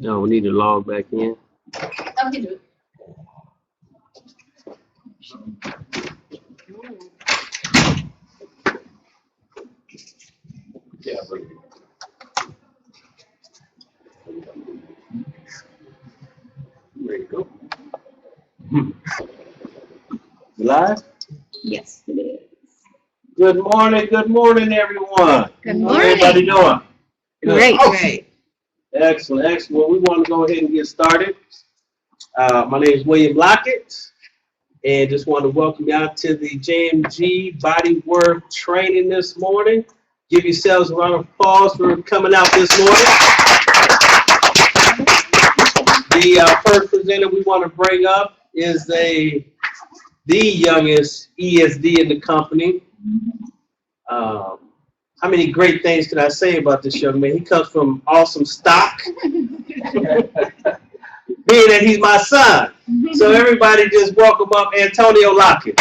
No, we need to log back in. Oh, he do. Yeah, but there you go. Live? Yes, it is. Good morning, everyone. Good How everybody morning. doing? Good. Great, Oh, great. excellent, excellent. Well, we want to go ahead and get started. My name is William Lockett, and just want to welcome you out to the JMG Bodywork training this morning. Give yourselves a round of applause for coming out this morning. The first presenter we want to bring up is the youngest ESD in the company. How many great things can I say about this young man? He comes from awesome stock, being that he's my son. So everybody just welcome up Antonio Lockett.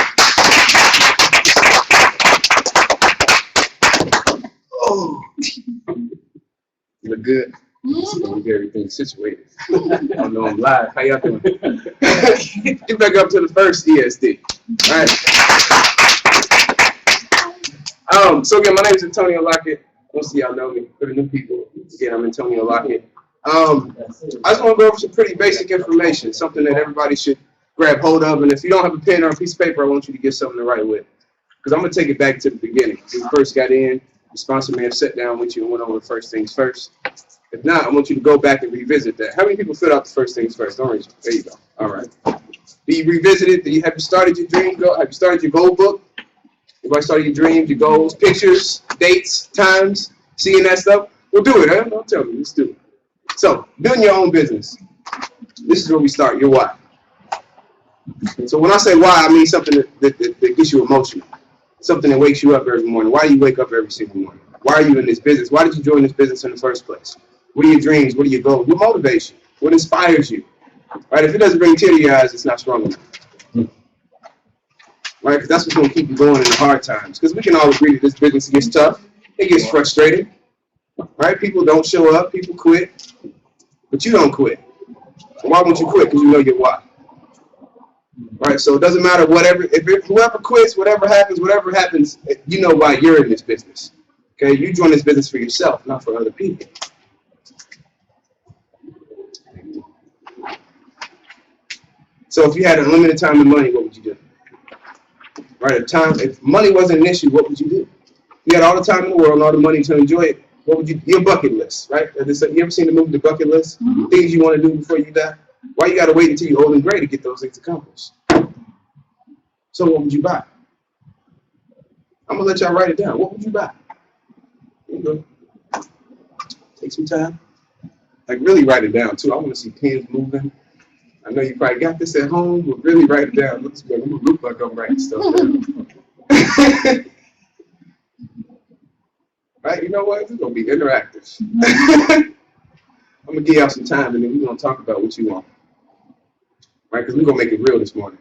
Oh, you look good. So we get everything situated. I know I'm live. How y'all doing? Get back up to the first ESD. All right. So again, my name is Antonio Lockett. Most of y'all know me. For the new people, again, I'm Antonio Lockett. I just want to go over some pretty basic information, something that everybody should grab hold of. And if you don't have a pen or a piece of paper, I want you to get something to write with. Because I'm going to take it back to the beginning. When you first got in, the sponsor may have sat down with you and went over the first things first. If not, I want you to go back and revisit that. How many people filled out the first things first? Don't raise it. There you go. All right. Do you revisit it? Have you started your dream goal? Have you started your goal book? Everybody started your dreams, your goals, pictures, dates, times, seeing that stuff? We'll do it, huh? Don't tell me. Let's do it. So, building your own business. This is where we start, your why. So when I say why, I mean something that gets you emotional. Something that wakes you up every morning. Why do you wake up every single morning? Why are you in this business? Why did you join this business in the first place? What are your dreams? What are your goals? What motivates you? What inspires you? Right? If it doesn't bring tears to your eyes, it's not strong enough. Right? Because that's what's going to keep you going in the hard times. Because we can all agree that this business gets tough. It gets frustrating. Right? People don't show up. People quit. But you don't quit. So why won't you quit? Because you know your why. Right? So it doesn't matter whoever quits, whatever happens, you know why you're in this business. Okay? You join this business for yourself, not for other people. So if you had unlimited time and money, what would you do? Right? If money wasn't an issue, what would you do? You had all the time in the world and all the money to enjoy it. What would you? Your bucket list, right? You ever seen the movie The Bucket List? Mm-hmm. Things you want to do before you die. Why you got to wait until you're old and gray to get those things accomplished? So what would you buy? I'm gonna let y'all write it down. What would you buy? Here you go. Take some time. Like really write it down too. I want to see pens moving. I know you probably got this at home, but really write it down. Looks good. I'm gonna look like I'm writing stuff down. Right? You know what? It's gonna be interactive. I'm gonna give y'all some time, and then we're gonna talk about what you want. Right? Because we're gonna make it real this morning.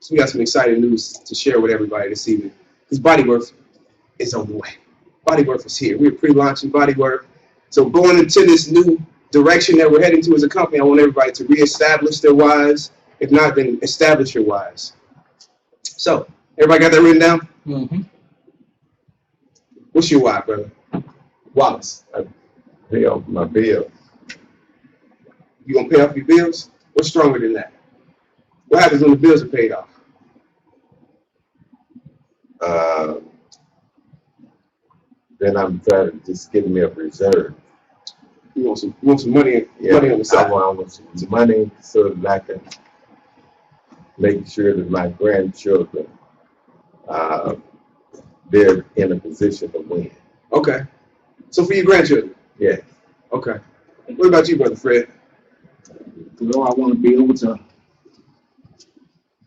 So we got some exciting news to share with everybody this evening. Because Bodywork is on the way. Bodywork is here. We're pre-launching Bodywork. So going into this new direction that we're heading to as a company, I want everybody to reestablish their whys. If not, then establish your whys. So, everybody got that written down? Mm-hmm. What's your why, brother? Wallace. I pay off my bills. You gonna pay off your bills? What's stronger than that? What happens when the bills are paid off? Then I'm trying to just get me a reserve. You want some money, money on the side? I want some money so that I can make sure that my grandchildren, they're in a position to win. Okay. So for your grandchildren? Yeah. Okay. What about you, Brother Fred? You know, I want to be able to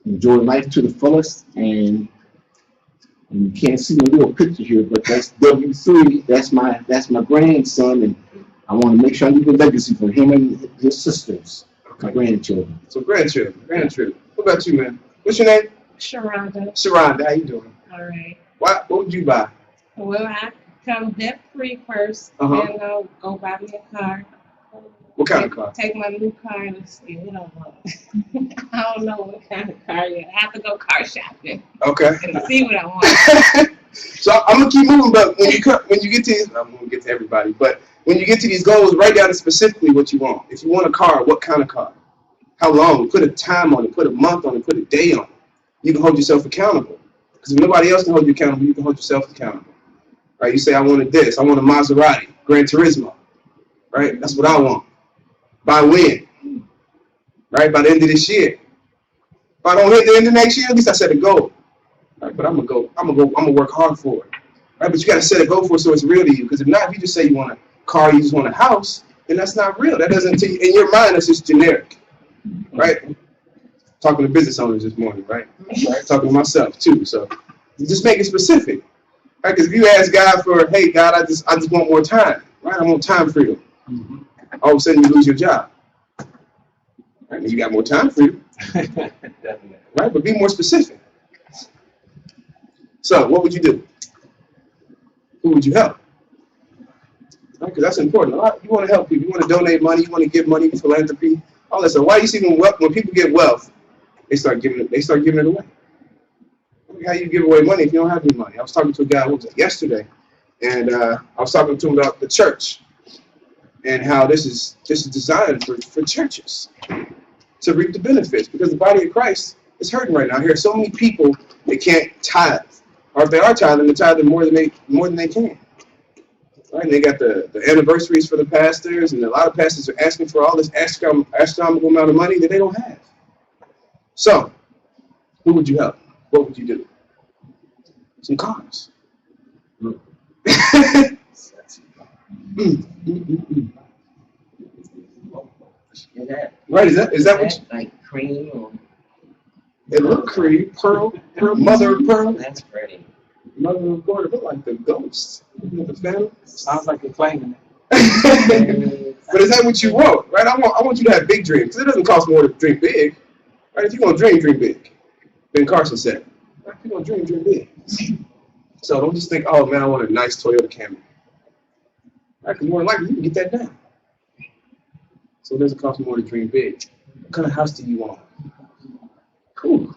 enjoy life to the fullest, and you can't see the little picture here, but that's W3. That's my grandson, and I want to make sure I leave a legacy for him and his sisters, my grandchildren. So grandchildren. What about you, man? What's your name? Sharonda. Sharonda, how you doing? All right. What would you buy? Well, I come debt free first, Uh-huh. then I'll go buy me a car. What kind of car? Take my new car and see what I want. I don't know what kind of car yet. I have to go car shopping Okay. and see what I want. So I'm gonna keep moving, but when you get to these, I'm gonna get to everybody, but when you get to these goals, write down specifically what you want. If you want a car, what kind of car? How long? Put a time on it. Put a month on it. Put a day on it. You can hold yourself accountable. Because if nobody else can hold you accountable, you can hold yourself accountable. Right? You say, I wanted this. I want a Maserati, Gran Turismo. Right? That's what I want. By when? Right? By the end of this year. If I don't hit the end of next year, at least I set a goal. Right? But I'm gonna work hard for it. Right? But you gotta set a goal for it so it's real to you. Because if not, if you just say you want a car, you just want a house, then that's not real. That doesn't, in your mind, that's just generic. Right? Talking to business owners this morning, right? Talking to myself too. So you just make it specific. Right? Because if you ask God for, hey God, I just want more time, right? I want time freedom. All of a sudden you lose your job. Right? And you got more time freedom. Right? But be more specific. So what would you do? Who would you help? Right? Because that's important. You want to help people. You want to donate money. You want to give money, philanthropy, all that stuff. Why do you see when people get wealth, they start giving it away? How you give away money if you don't have any money? I was talking to a guy yesterday, and I was talking to him about the church and how this is designed for churches to reap the benefits, because the body of Christ is hurting right now. I hear so many people that can't tithe, or if they are tithing, they're tithing more than they can. Right? And they got the anniversaries for the pastors, and a lot of pastors are asking for all this astronomical amount of money that they don't have. So, who would you help? What would you do? Some cars. Right? Is that what? Like cream or It look cream, pearl, mother of pearl, that's pretty. mother of pearl. It look like the ghost. The family. Sounds like you're claiming But is that what you want, right? I want you to have big dreams. It doesn't cost more to dream big, right? If you're gonna dream big. Ben Carson said, right? If you're gonna dream big. So don't just think, oh man, I want a nice Toyota Camry. Right? Because more than likely you can get that done. So it doesn't cost more to dream big. What kind of house do you want? Cool.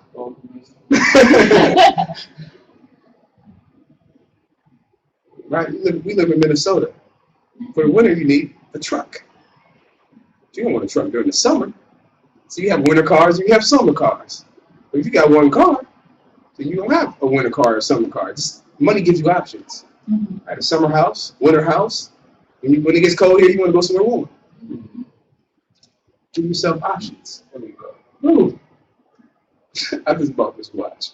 Right? We live in Minnesota. For the winter, you need a truck. You don't want a truck during the summer. So you have winter cars and you have summer cars. But if you got one car, then you don't have a winter car or summer car. Money gives you options. Right? A summer house, winter house. When it gets cold here, you want to go somewhere warm. Give yourself options. There we go. Ooh. I just bought this watch.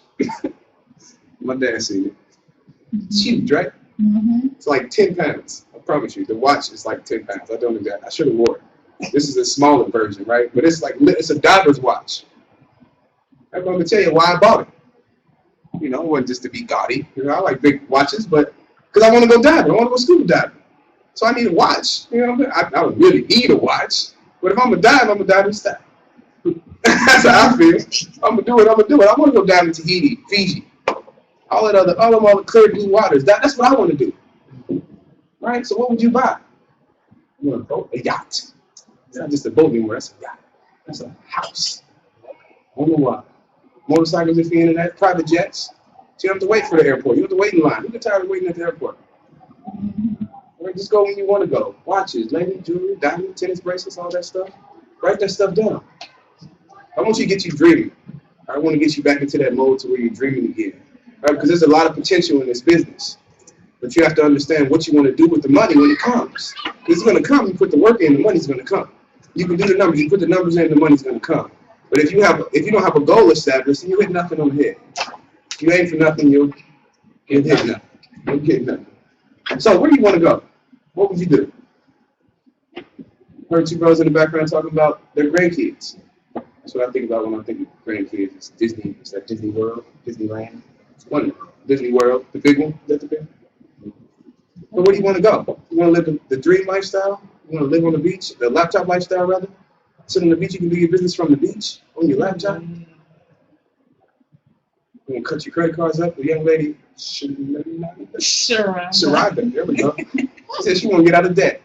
My dad seen it. It's huge, right? It's like 10 pounds. I promise you, the watch is like 10 pounds. I don't do that. I should have wore it. This is a smaller version, right? But it's a diver's watch. I'm going to tell you why I bought it. You know, it wasn't just to be gaudy. You know, I like big watches, but because I want to go diving. I want to go scuba diving. So I need a watch. You know, I don't really need a watch. But if I'm going to dive, I'm going to dive in style. That's how I feel. I'm going to do it. I want to go dive in Tahiti, Fiji. All the clear blue waters. That's what I want to do. Right? So what would you buy? You want a boat? A yacht. It's not just a boat anymore. That's a yacht. That's a house. On the water. Motorcycles if you're into that. Private jets. So you don't have to wait for the airport. You don't have to wait in line. You get tired of waiting at the airport. Right? Just go when you want to go. Watches, lady, jewelry, diamond, tennis bracelets, all that stuff. Write that stuff down. I want you to get you dreaming. I want to get you back into that mode to where you're dreaming again. Right? Because there's a lot of potential in this business. But you have to understand what you want to do with the money when it comes. Because it's going to come. You put the work in, the money's going to come. You can do the numbers. You put the numbers in, the money's going to come. But if you don't have a goal established, then you hit nothing on the head. If you aim for nothing, you'll hit nothing. You'll get nothing. So where do you want to go? What would you do? Heard two brothers in the background talking about their grandkids. That's what I think about when I think of grandkids. It's Disney. It's that Disney World, Disneyland. It's one Disney World, the big one. Is that the big one? But where do you want to go? You want to live the dream lifestyle? You want to live on the beach, the laptop lifestyle rather? Sit on the beach, you can do your business from the beach on your laptop. You want to cut your credit cards up? The young lady, Sharada, there we go. She said she want to get out of debt.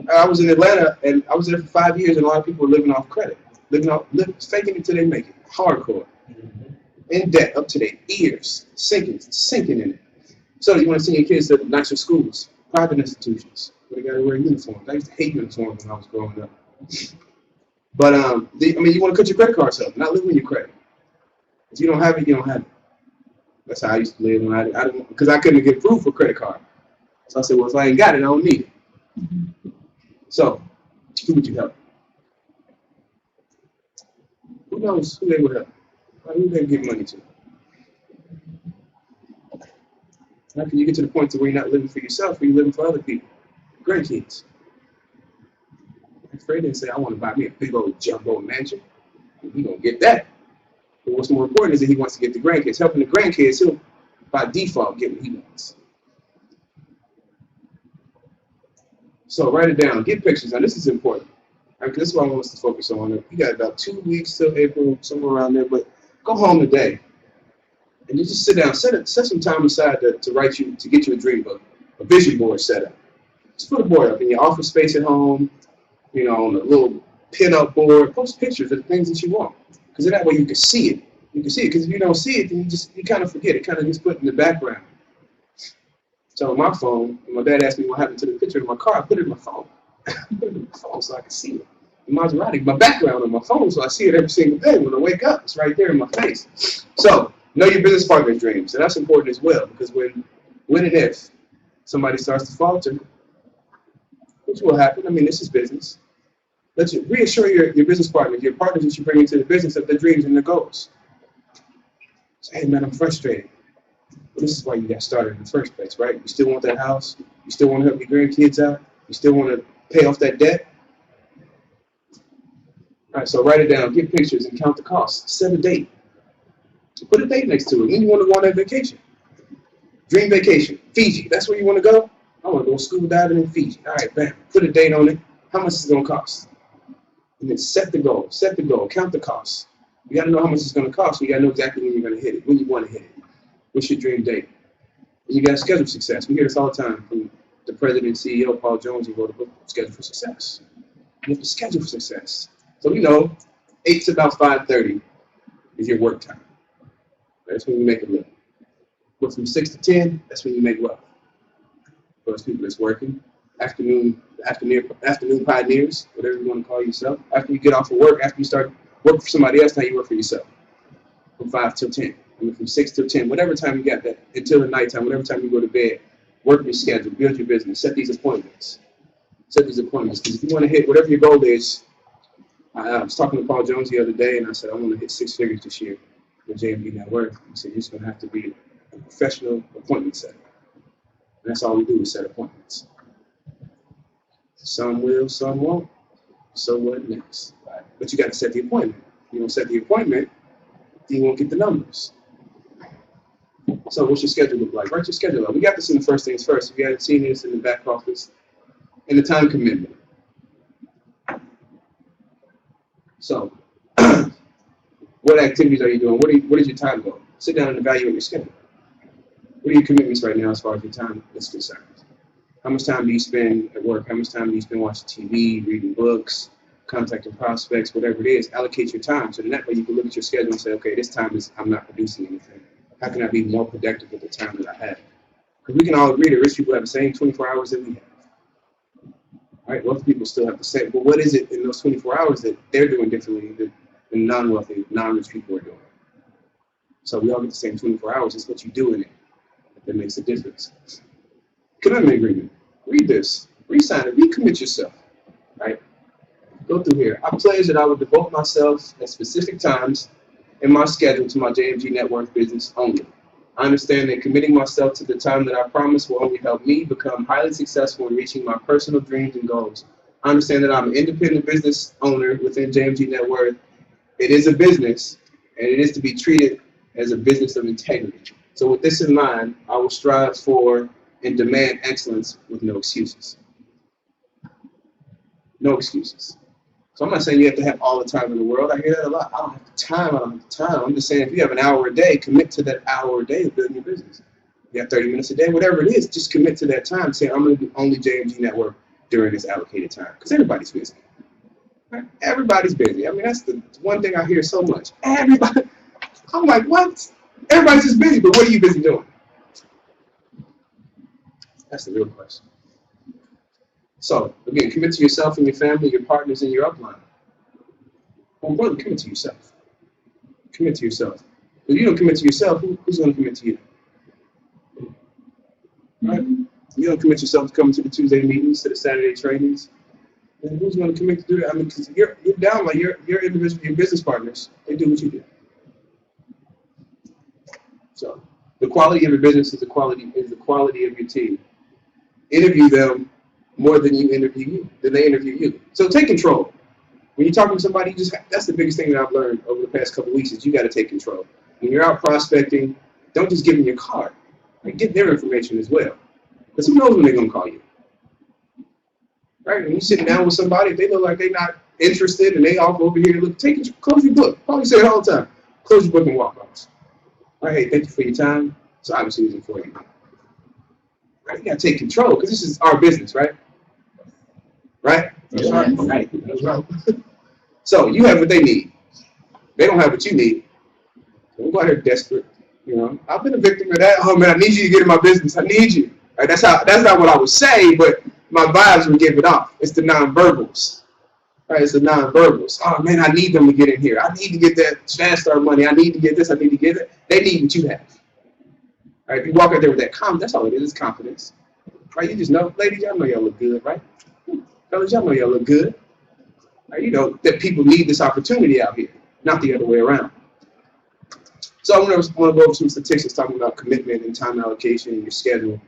I was in Atlanta, and I was there for 5 years, and a lot of people were living off credit, faking it till they make it, hardcore, in debt up to their ears, sinking in it. So you want to send your kids to nicer schools, private institutions, where they got to wear uniforms. I used to hate uniforms when I was growing up. But you want to cut your credit cards up, not live on your credit. If you don't have it, you don't have it. That's how I used to live when I didn't, because I couldn't get approved for a credit card. So I said, well, if I ain't got it, I don't need it. So, who would you help? Who knows who they would help? Who they give money to? How can you get to the point to where you're not living for yourself, where you're living for other people? Grandkids. Fred didn't say, I want to buy me a big old jumbo mansion. He's going to get that. But what's more important is that he wants to get the grandkids. Helping the grandkids, he'll by default get what he wants. So write it down. Get pictures. Now this is important. Right, this is what I want us to focus on. You got about 2 weeks till April, somewhere around there. But go home today. And you just sit down. Set some time aside to get you a dream book, a vision board set up. Just put a board up in your office space at home, on a little pin-up board. Post pictures of the things that you want. Because that way you can see it. You can see it. Because if you don't see it, then you kind of forget. It kind of gets put in the background. So on my phone, when my dad asked me what happened to the picture of my car, I put it in my phone. I put it in my phone so I can see it. The Maserati, my background on my phone, so I see it every single day. When I wake up, it's right there in my face. So know your business partner's dreams. And that's important as well. Because when and if somebody starts to falter, which will happen, this is business. Let's reassure your business partners, your partners that you bring into the business of their dreams and their goals. Say, hey man, I'm frustrated. Well, this is why you got started in the first place, right? You still want that house. You still want to help your grandkids out. You still want to pay off that debt. All right, so write it down, get pictures, and count the costs. Set a date. Put a date next to it. When you want to go on that vacation. Dream vacation, Fiji. That's where you want to go? I want to go scuba diving in Fiji. All right, bam. Put a date on it. How much is it going to cost? And then set the goal. Set the goal. Count the costs. You got to know how much it's going to cost. You got to know exactly when you're going to hit it, when you want to hit it. What's your dream date? And you got to schedule success. We hear this all the time from the president and CEO, Paul Jones. He wrote a book, Schedule for Success. You have to schedule for success. So we know 8 to about 5:30 is your work time. That's when you make a living. But from 6 to 10, that's when you make wealth. For those people that's working, afternoon pioneers, whatever you want to call yourself. After you get off of work, after you start working for somebody else, now you work for yourself. From 5 till 10. From 6 till 10, whatever time you got that, until the nighttime, whatever time you go to bed, work your schedule, build your business, set these appointments. Because if you want to hit whatever your goal is, I was talking to Paul Jones the other day, and I said, I want to hit 6 figures this year with JMB Net Worth. He said, you're just going to have to be a professional appointment setter. And that's all we do is set appointments. Some will, some won't. So what next? Right. But you got to set the appointment. If you don't set the appointment, you won't get the numbers. So what's your schedule look like? Write your schedule up. We got this in the first things first. If you haven't seen this in the back office, and the time commitment. So, what activities are you doing? What is your time goal? Sit down and evaluate your schedule. What are your commitments right now as far as your time is concerned? How much time do you spend at work? How much time do you spend watching TV, reading books, contacting prospects, whatever it is? Allocate your time. So then that way you can look at your schedule and say, okay, this time I'm not producing anything. How can I be more productive with the time that I have? Because we can all agree that rich people have the same 24 hours that we have. Right? Wealthy people still have the same. But what is it in those 24 hours that they're doing differently than non-wealthy, non-rich people are doing? So we all get the same 24 hours. It's what you do in it that makes a difference. Commitment agreement. Read this. Re-sign it. Recommit yourself. Right? Go through here. I pledge that I will devote myself at specific times in my schedule to my JMG Net Worth business only. I understand that committing myself to the time that I promise will only help me become highly successful in reaching my personal dreams and goals. I understand that I'm an independent business owner within JMG Net Worth. It is a business, and it is to be treated as a business of integrity. So with this in mind, I will strive for and demand excellence with no excuses. No excuses. So I'm not saying you have to have all the time in the world. I hear that a lot. I don't have the time. I'm just saying if you have an hour a day, commit to that hour a day of building your business. You have 30 minutes a day, whatever it is, just commit to that time. Say, I'm going to do only JMG Net Worth during this allocated time because everybody's busy. Right? Everybody's busy. I mean, that's the one thing I hear so much. Everybody. I'm like, what? Everybody's just busy, but what are you busy doing? That's the real question. So, again, commit to yourself and your family, your partners, and your upline. Well, brother, commit to yourself. Commit to yourself. If you don't commit to yourself, who's going to commit to you? Right? You don't commit yourself to coming to the Tuesday meetings, to the Saturday trainings. Then who's going to commit to do that? I mean, because you're down like your individual, your business partners, they do what you do. So the quality of your business is the quality of your team. Interview them more than they interview you. So take control. When you're talking to somebody, that's the biggest thing that I've learned over the past couple of weeks is you got to take control. When you're out prospecting, don't just give them your card. Like, get their information as well. Because who knows when they're going to call you. Right? When you're sitting down with somebody, if they look like they're not interested and they off over here, close your book. Probably say it all the time. Close your book and walk off. All right, hey, thank you for your time. So obviously it's for you. Right? You got to take control because this is our business, right? Right? That's right. Right. That's right. So you have what they need. They don't have what you need. Don't go out here desperate. You know, I've been a victim of that. Oh man, I need you to get in my business. I need you. Right? That's not what I would say, but my vibes would give it off. It's the nonverbals. Right? It's the nonverbals. Oh man, I need them to get in here. I need to get that fast start money. I need to get this. I need to get it. They need what you have. Right? If you walk out there with that confidence, that's all it is confidence. Right? You just know, ladies, y'all know y'all look good, right? Fellas, y'all know y'all look good. Right? You know that people need this opportunity out here, not the other way around. So I want to go over some statistics talking about commitment and time allocation and your schedule.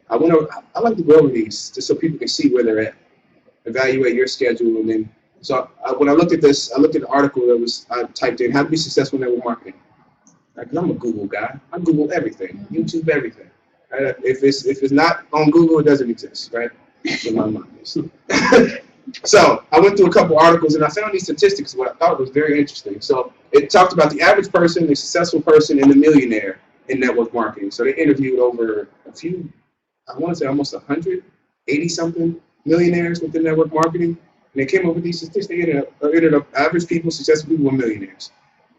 I like to go over these just so people can see where they're at, evaluate your schedule, and then. So when I looked at this, I looked at the article that I typed in how to be successful in network marketing. Because I'm a Google guy. I Google everything, YouTube everything. Right? If it's not on Google, it doesn't exist, right? In my mind. So I went through a couple articles and I found these statistics, what I thought was very interesting. So it talked about the average person, the successful person, and the millionaire in network marketing. So they interviewed over I want to say almost 180-something millionaires within network marketing. And they came up with these statistics. They ended up average people, successful people, were millionaires.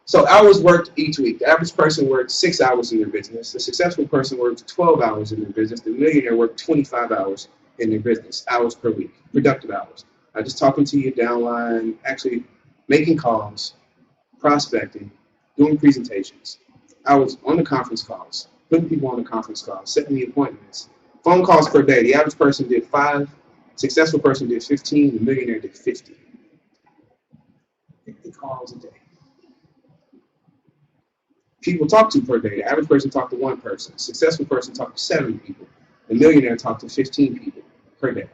So hours worked each week. The average person worked 6 hours in their business. The successful person worked 12 hours in their business. The millionaire worked 25 hours in their business, hours per week, productive hours. Just talking to your downline, actually making calls, prospecting, doing presentations. I was on the conference calls, putting people on the conference calls, setting the appointments. Phone calls per day. The average person did 5, successful person did 15, the millionaire did 50. 50 calls a day. People talk to per day. The average person talked to 1 person. Successful person talked to 7 people. The millionaire talked to 15 people per day.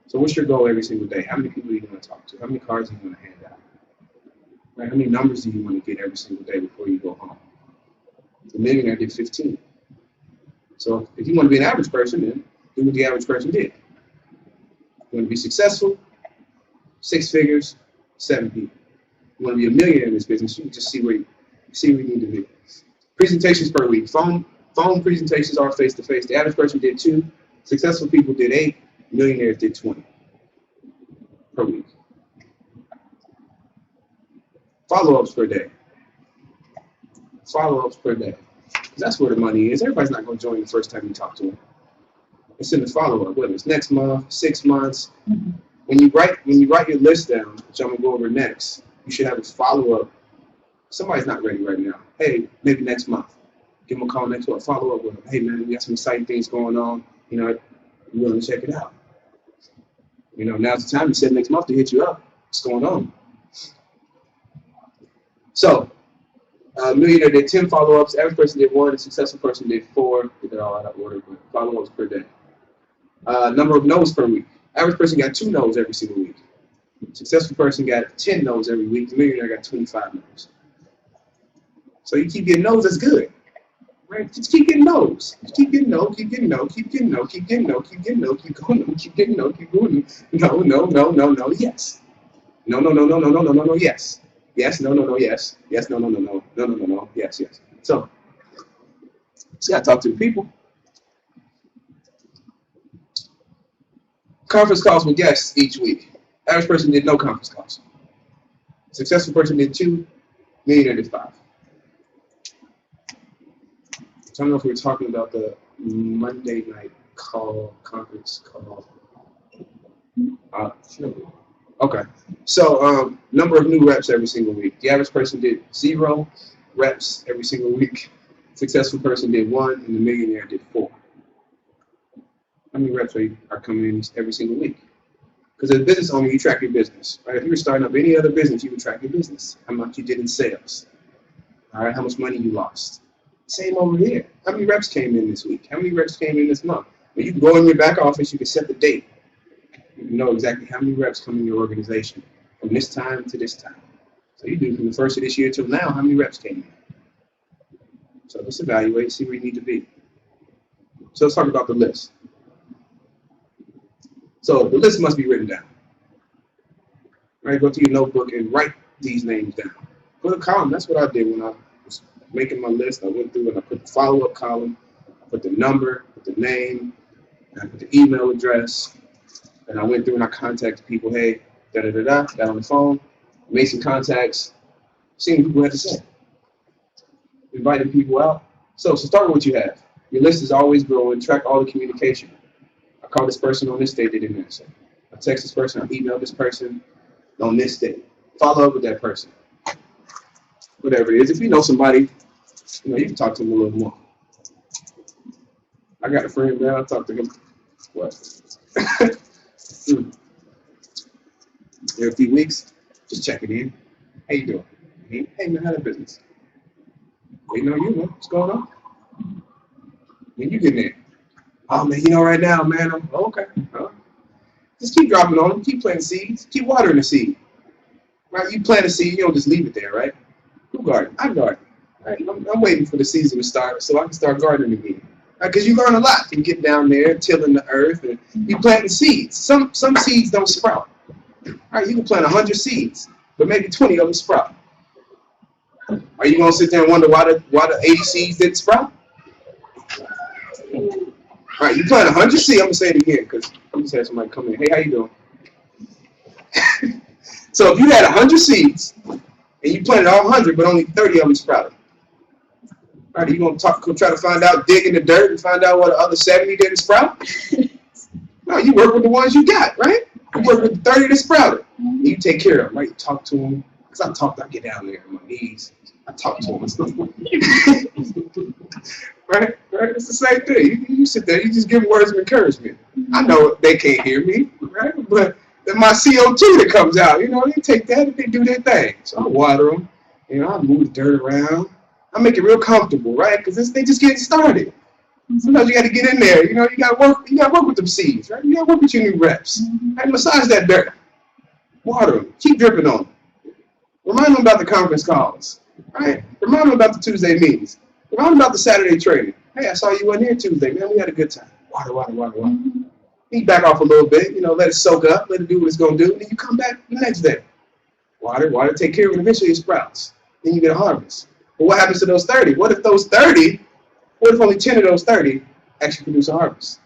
So what's your goal every single day? How many people are you going to talk to? How many cards are you going to hand out? Right? How many numbers do you want to get every single day before you go home? The millionaire did 15. So if you want to be an average person, then do what the average person did. You want to be successful? 6 figures, 7 people. You want to be a millionaire in this business? You can just see where you need to be. Presentations per week. Phone presentations are face-to-face. The average person did 2. Successful people did 8. Millionaires did 20 per week. Follow-ups per day. Follow-ups per day. That's where the money is. Everybody's not going to join the first time you talk to them. It's in the follow-up, whether it's next month, 6 months. Mm-hmm. When you write your list down, which I'm going to go over next, you should have a follow-up. Somebody's not ready right now. Hey, maybe next month. Give them a call next month. Follow up with them. Hey, man, we got some exciting things going on. You know, you willing to check it out? You know, now's the time. You said next month to hit you up. What's going on? So, millionaire did 10 follow-ups. Average person did 1. A successful person did 4. They're all out of order, but follow-ups per day. Number of no's per week. Average person got 2 no's every single week. Successful person got 10 no's every week. The millionaire got 25 no's. So you keep getting no's, that's good. Right? Just keep getting no's. Just keep getting no, keep getting no, keep getting no, keep getting no, keep getting no, keep going no, keep getting no, keep going no, no, yes. No, yes. Yes, no, yes. Yes, no, yes. So, just gotta talk to the people. Conference calls with guests each week. Average person did no conference calls. Successful person did 2, millionaire did 5. So I don't know if we were talking about the Monday night conference call. Sure. Okay. So number of new reps every single week. The average person did 0 reps every single week. Successful person did 1, and the millionaire did 4. How many reps are coming in every single week? Because as a business owner, you track your business, right? If you were starting up any other business, you would track your business. How much you did in sales, all right? How much money you lost. Same over here. How many reps came in this week? How many reps came in this month? Well, you can go in your back office, you can set the date. You can know exactly how many reps come in your organization from this time to this time. So you do from the first of this year till now, how many reps came in? So let's evaluate, see where you need to be. So let's talk about the list. So the list must be written down. All right, go to your notebook and write these names down. Put a column. That's what I did when I was making my list. I went through and I put the follow-up column, I put the number, put the name, and I put the email address, and I went through and I contacted people. Hey, got on the phone, made some contacts, seeing what people had to say, inviting people out. So start with what you have. Your list is always growing. Track all the communication. I called this person on this day, they didn't answer. I text this person, I emailed this person on this day. Follow up with that person. Whatever it is. If you know somebody, you can talk to them a little more. I got a friend now, I talk to him. What? In a few weeks, just checking in. How you doing? Hey man, how the business? Waiting on you, man. What's going on? When you getting there? Oh man, right now, man, I'm okay. Just keep dropping on them, keep planting seeds, keep watering the seed. Right? You plant a seed, you don't just leave it there, right? Who garden? I garden. Right? I'm waiting for the season to start so I can start gardening again. Because you learn a lot. You get down there, tilling the earth, and you planting seeds. Some seeds don't sprout. Right? You can plant 100 seeds, but maybe 20 of them sprout. Are you gonna sit there and wonder why the 80 seeds didn't sprout? All right, you plant 100 seeds. I'm gonna say it again because I'm just had somebody come in. Hey, how you doing? So if you had 100 seeds and you planted all 100, but only 30 of them sprouted, all right, you gonna try to find out, dig in the dirt and find out what the other 70 didn't sprout? No, you work with the ones you got, right? You work with the 30 that sprouted. And you take care of them, right? You talk to them. Because I get down there on my knees. I talk to them. Right? It's the same thing. You sit there, you just give words of encouragement. I know they can't hear me, right? But my CO2 that comes out, they take that and they do their thing. So I water them, I move the dirt around. I make it real comfortable, right? Because they just getting started. Sometimes you got to get in there. You got to work with them seeds, right? You got to work with your new reps. Right? Massage that dirt. Water them. Keep dripping on them. Remind them about the conference calls, right? Remind them about the Tuesday meetings. Remind them about the Saturday training. Hey, I saw you in here Tuesday, man. We had a good time. Water. You back off a little bit, let it soak up, let it do what it's going to do, and then you come back the next day. Water, take care of it, eventually it sprouts. Then you get a harvest. But what happens to those 30? What if only 10 of those 30 actually produce a harvest?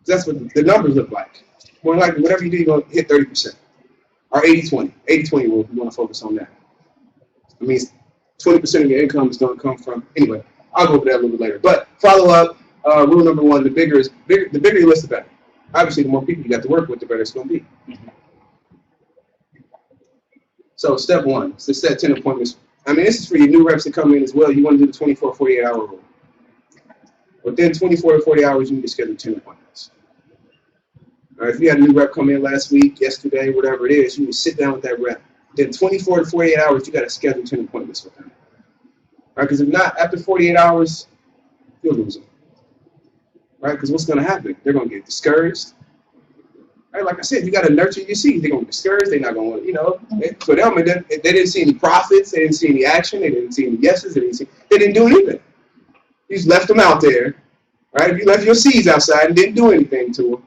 That's what the numbers look like. More likely, whatever you do, you're going to hit 30%. Or 80-20. 80-20, we want to focus on that. It means 20% of your income is going to come from, anyway, I'll go over that a little bit later. But follow up, rule number 1, the bigger your list, the better. Obviously, the more people you got to work with, the better it's going to be. So step 1 is to set 10 appointments. This is for your new reps that come in as well. You want to do the 24, 48-hour rule. Within 24 to 40 hours, you need to schedule 10 appointments. All right, if you had a new rep come in last week, yesterday, whatever it is, you would sit down with that rep. Then 24 to 48 hours, you got to schedule 10 appointments with them. All right, because if not, after 48 hours, you'll lose them. Right, because what's going to happen? They're going to get discouraged. Right, like I said, you got to nurture your seeds. They're going to get discouraged. They're not going to, for them, they didn't see any profits. They didn't see any action. They didn't see any yeses. They didn't do anything. You just left them out there. Right, if you left your seeds outside and didn't do anything to them.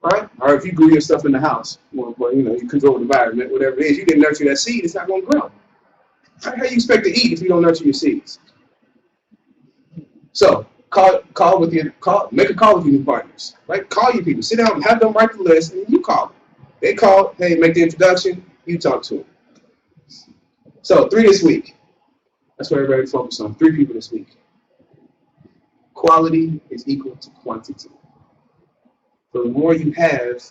Right? Or if you grew your stuff in the house, you control the environment, whatever it is, you didn't nurture that seed, it's not going to grow. Right? How do you expect to eat if you don't nurture your seeds? So, Make a call with your new partners, right? Call your people, sit down, have them write the list, and you call them. They call, hey, make the introduction, you talk to them. So 3 this week. That's what everybody focus on. 3 people this week. Quality is equal to quantity. So the more you have,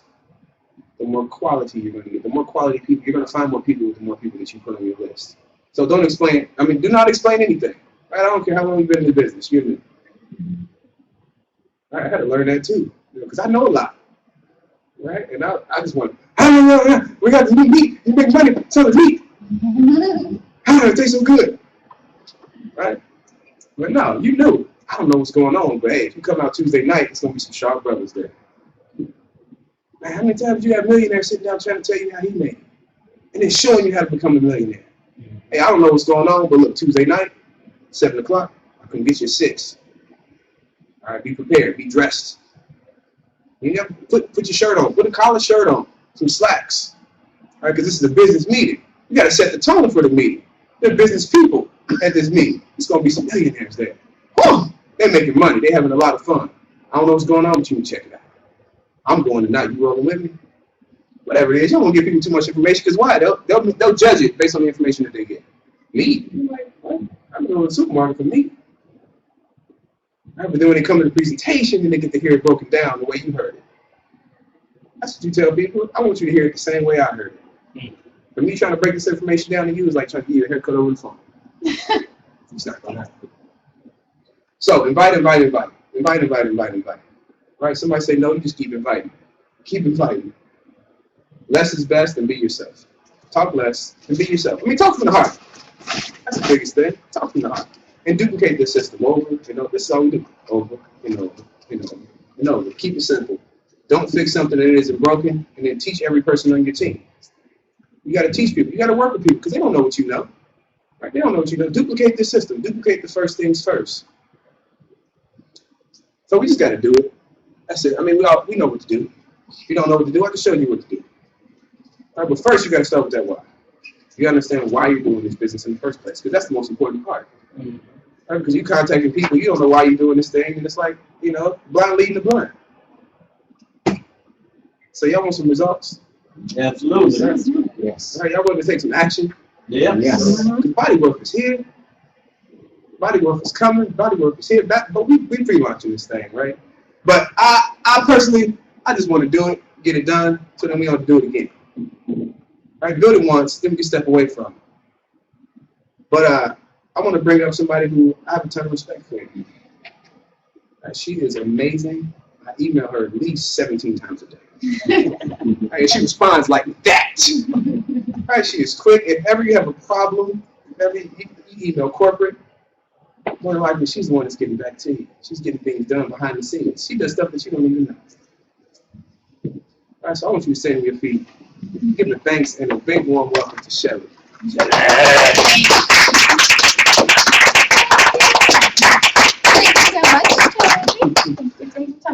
the more quality you're going to get. The more quality people, you're going to find more people with the more people that you put on your list. So do not explain anything. Right? I don't care how long you've been in the business. You're new. I had to learn that too, because I know a lot. Right? And I just want, we got the new meat. You make money selling meat. How did it taste so good? Right? But no, you knew. I don't know what's going on, but hey, if you come out Tuesday night, it's going to be some sharp brothers there. Man, how many times you have millionaires sitting down trying to tell you how he made it? And then showing you how to become a millionaire. Hey, I don't know what's going on, but look, Tuesday night, 7 o'clock, I can get you 6. All right, be prepared, be dressed. You have to put your shirt on, put a collar shirt on, some slacks. All right, because this is a business meeting. You got to set the tone for the meeting. There are business people at this meeting. It's going to be some millionaires there. Whew, they're making money. They're having a lot of fun. I don't know what's going on, but you can check it out. I'm going tonight. You rolling with me? Whatever it is, you don't want to give people too much information, because why? They'll judge it based on the information that they get. Meat? You're like, what? I'm going to the supermarket for meat. Right, but then when they come to the presentation, then they get to hear it broken down the way you heard it. That's what you tell people. I want you to hear it the same way I heard it. For me, trying to break this information down to you is like trying to get you a haircut over the phone. It's not going to happen. So invite. Right? Somebody say no, you just keep inviting. Keep inviting. Less is best, and be yourself. Talk less and be yourself. I mean, talk from the heart. That's the biggest thing. Talk from the heart. And duplicate this system over, this is all we do. Over and over and over and over. Keep it simple. Don't fix something that isn't broken, and then teach every person on your team. You got to teach people. You got to work with people, because they don't know what you know. Right? They don't know what you know. Duplicate this system. Duplicate the first things first. So we just got to do it. That's it. I mean, we know what to do. If you don't know what to do, I can show you what to do. All right, but first you got to start with that why. You understand why you're doing this business in the first place, because that's the most important part. Right? Because you're contacting people, you don't know why you're doing this thing, and it's like, blind leading the blind. So y'all want some results? Absolutely. Yes. All right, y'all want to take some action? Yeah. Yes. Because Bodywork is here. Bodywork is coming. Bodywork is here. But we pre-launching this thing, right? But I personally, I just want to do it, get it done, so then we don't have to do it again. All right, do it once, then we can step away from it. But I want to bring up somebody who I have a ton of respect for. She is amazing. I email her at least 17 times a day. And she responds like that. Right? She is quick. If ever you have a problem, you email corporate, more than likely she's the one that's getting back to you. She's getting things done behind the scenes. She does stuff that you don't even know. All right, so I want you to stand on your feet. Give a thanks and a big warm welcome to Shelly. Tell me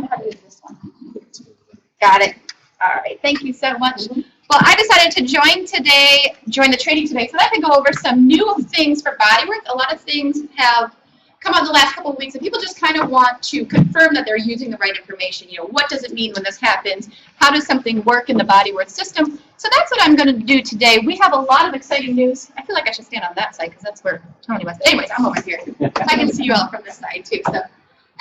how to use this one. Got it. All right. Thank you so much. Well, I decided to join the training today so that I could go over some new things for Bodywork. A lot of things have come out the last couple of weeks, and people just kind of want to confirm that they're using the right information. What does it mean when this happens? How does something work in the Bodywork system? So that's what I'm going to do today. We have a lot of exciting news. I feel like I should stand on that side because that's where Tony was. Anyways, I'm over here. I can see you all from this side too. So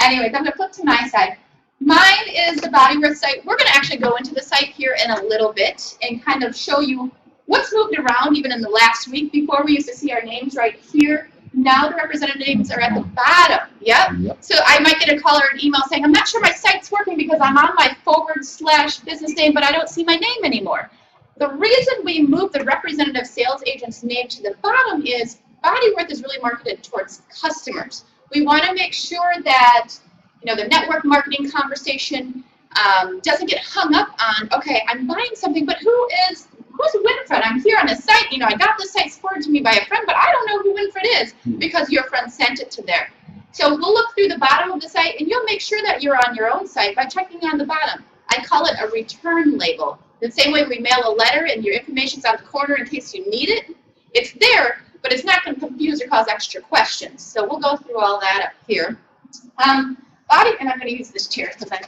anyways, I'm going to flip to my side. Mine is the Bodywork site. We're going to actually go into the site here in a little bit and kind of show you what's moved around even in the last week. Before we used to see our names right here. Now the representatives are at the bottom. Yep. So I might get a call or an email saying, I'm not sure my site's working because I'm on my /business name, but I don't see my name anymore. The reason we moved the representative sales agent's name to the bottom is Bodywork is really marketed towards customers. We want to make sure that the network marketing conversation doesn't get hung up on, okay, I'm buying something, but who's Winfred? I'm here on a site, I got this site forwarded to me by a friend, but I don't know who Winfred is because your friend sent it to there. So we'll look through the bottom of the site, and you'll make sure that you're on your own site by checking on the bottom. I call it a return label. The same way we mail a letter and your information's on the corner in case you need it, it's there, but it's not going to confuse or cause extra questions. So we'll go through all that up here. Body, and I'm going to use this chair because I'm.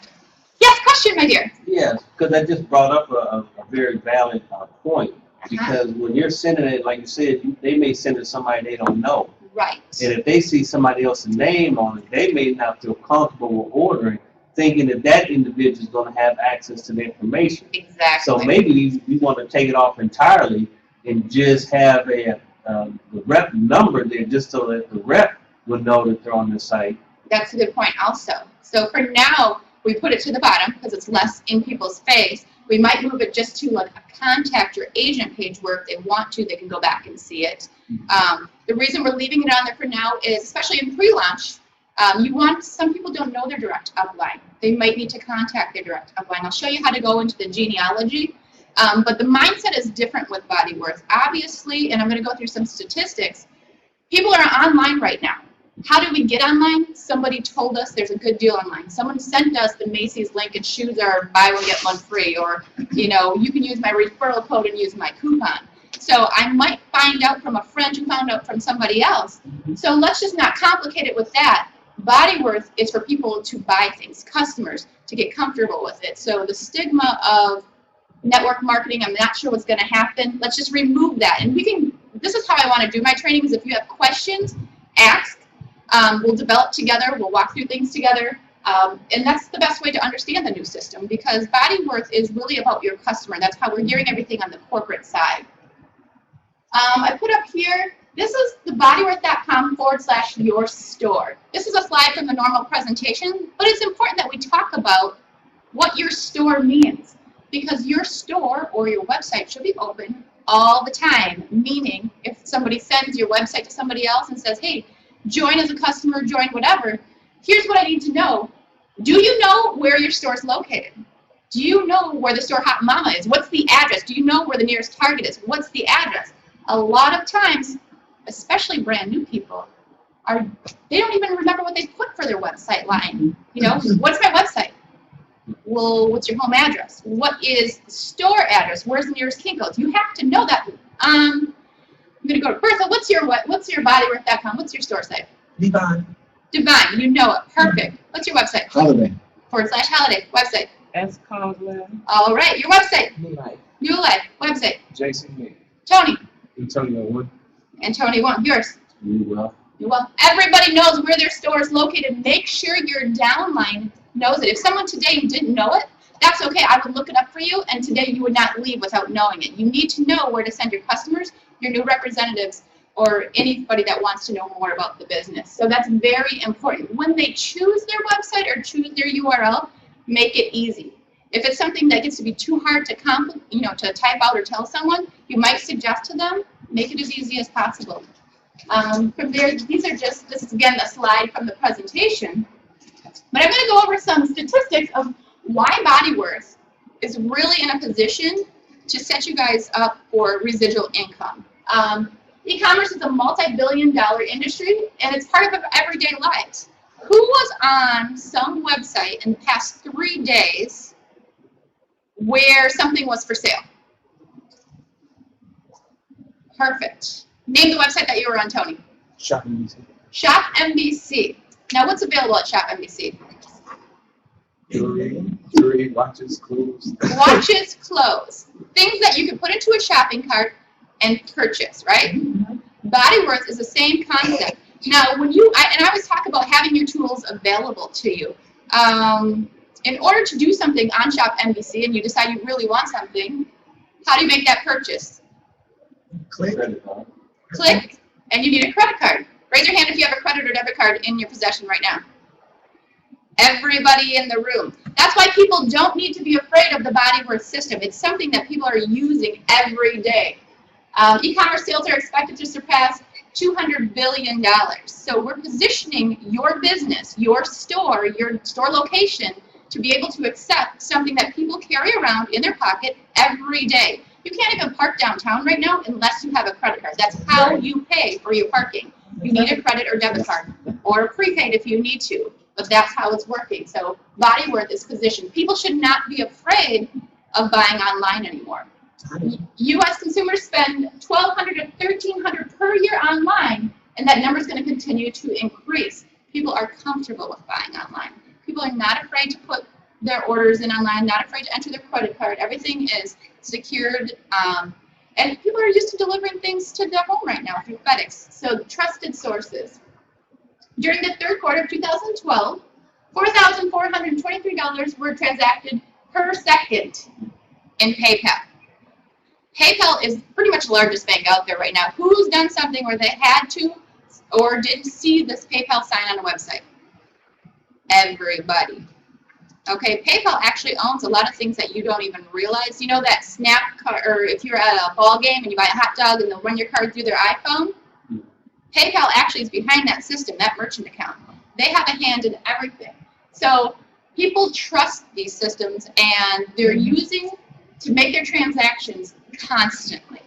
Yes, question, my dear. Yes, because that just brought up a very valid point. Because when you're sending it, like you said, they may send it to somebody they don't know. Right. And if they see somebody else's name on it, they may not feel comfortable with ordering, thinking that that individual is going to have access to the information. Exactly. So maybe you want to take it off entirely and just have the rep number there, just so that the rep will know that they're on the site. That's a good point also. So for now, we put it to the bottom because it's less in people's face. We might move it just to like a contact your agent page where if they want to, they can go back and see it. The reason we're leaving it on there for now is, especially in pre-launch, some people don't know their direct upline. They might need to contact their direct upline. I'll show you how to go into the genealogy. But the mindset is different with Bodyworth. Obviously, and I'm going to go through some statistics, people are online right now. How did we get online? Somebody told us there's a good deal online. Someone sent us the Macy's link and shoes are buy one, get one free. Or, you can use my referral code and use my coupon. So I might find out from a friend who found out from somebody else. So let's just not complicate it with that. Bodyworth is for people to buy things, customers, to get comfortable with it. So the stigma of network marketing, I'm not sure what's going to happen. Let's just remove that. And this is how I want to do my trainings. If you have questions, ask. We'll develop together. We'll walk through things together. And that's the best way to understand the new system because Bodyworth is really about your customer. That's how we're gearing everything on the corporate side. I put up here, this is the bodyworth.com/your store. This is a slide from the normal presentation, but it's important that we talk about what your store means because your store or your website should be open all the time, meaning if somebody sends your website to somebody else and says, hey, join as a customer, join whatever, here's what I need to know. Do you know where your store is located? Do you know where the store Hot Mama is? What's the address? Do you know where the nearest Target is? What's the address? A lot of times, especially brand new people, they don't even remember what they put for their website line. What's my website? Well, what's your home address? What is the store address? Where's the nearest Kinko's? You have to know that. I'm going to go to Bertha. What's your bodyworth.com? What's your store site? Divine. Divine. You know it. Perfect. What's your website? Holiday. /holiday. Website. That's Caldwell. All right. Your website. New life. New Life. Website. Jason Lee. Tony. Antonio Wood. And Tony 1. Yours. Well, Well, everybody knows where their store is located. Make sure your downline knows it. If someone today didn't know it, that's okay. I would look it up for you, and today you would not leave without knowing it. You need to know where to send your customers, your new representatives, or anybody that wants to know more about the business. So that's very important. When they choose their website or choose their URL, make it easy. If it's something that gets to be too hard to to type out or tell someone, you might suggest to them, make it as easy as possible. From there, this is again a slide from the presentation. But I'm going to go over some statistics of why Bodyworth is really in a position to set you guys up for residual income. E-commerce is a multi-billion-dollar industry, and it's part of our everyday lives. Who was on some website in the past 3 days where something was for sale? Perfect. Name the website that you were on, Tony. Shopping music. Shop MBC. Now, what's available at Shop MBC? Jewelry, watches, clothes. Watches, clothes, things that you can put into a shopping cart and purchase, right? Bodyworth is the same concept. Now, I always talk about having your tools available to you. In order to do something on Shop MBC and you decide you really want something, how do you make that purchase? Click. Click, and you need a credit card. Raise your hand if you have a credit or debit card in your possession right now. Everybody in the room. That's why people don't need to be afraid of the Bodyworth system. It's something that people are using every day. E-commerce sales are expected to surpass $200 billion. So we're positioning your business, your store location to be able to accept something that people carry around in their pocket every day. You can't even park downtown right now unless you have a credit card. That's how you pay for your parking. You need a credit or debit card, or prepaid if you need to, but that's how it's working. So Bodyworth is positioned. People should not be afraid of buying online anymore. U.S. consumers spend $1,200 to $1,300 per year online, and that number is going to continue to increase. People are comfortable with buying online. People are not afraid to put their orders in online, not afraid to enter their credit card. Everything is secured. And people are used to delivering things to their home right now through FedEx. So trusted sources. During the third quarter of 2012, $4,423 were transacted per second in PayPal. PayPal is pretty much the largest bank out there right now. Who's done something where they had to or didn't see this PayPal sign on a website? Everybody. Okay, PayPal actually owns a lot of things that you don't even realize. You know that Snap card, or if you're at a ball game and you buy a hot dog and they'll run your card through their iPhone? PayPal actually is behind that system, that merchant account. They have a hand in everything. So people trust these systems and they're using to make their transactions constantly.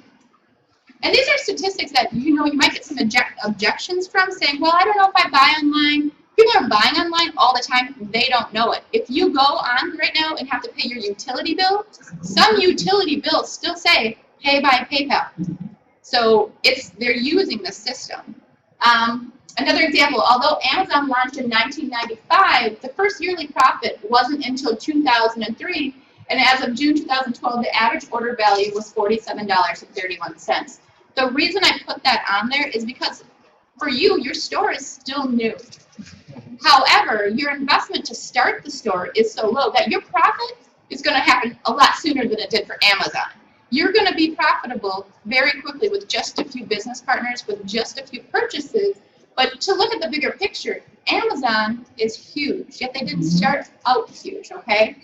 And these are statistics that you might get some objections from, saying, well, I don't know if I buy online. People are buying online all the time. They don't know it. If you go on right now and have to pay your utility bill, some utility bills still say pay by PayPal. So they're using the system. Another example, although Amazon launched in 1995, the first yearly profit wasn't until 2003, and as of June 2012, the average order value was $47.31. The reason I put that on there is because for you, your store is still new. However, your investment to start the store is so low that your profit is going to happen a lot sooner than it did for Amazon. You're going to be profitable very quickly with just a few business partners, with just a few purchases. But to look at the bigger picture, Amazon is huge, yet they didn't start out huge, okay?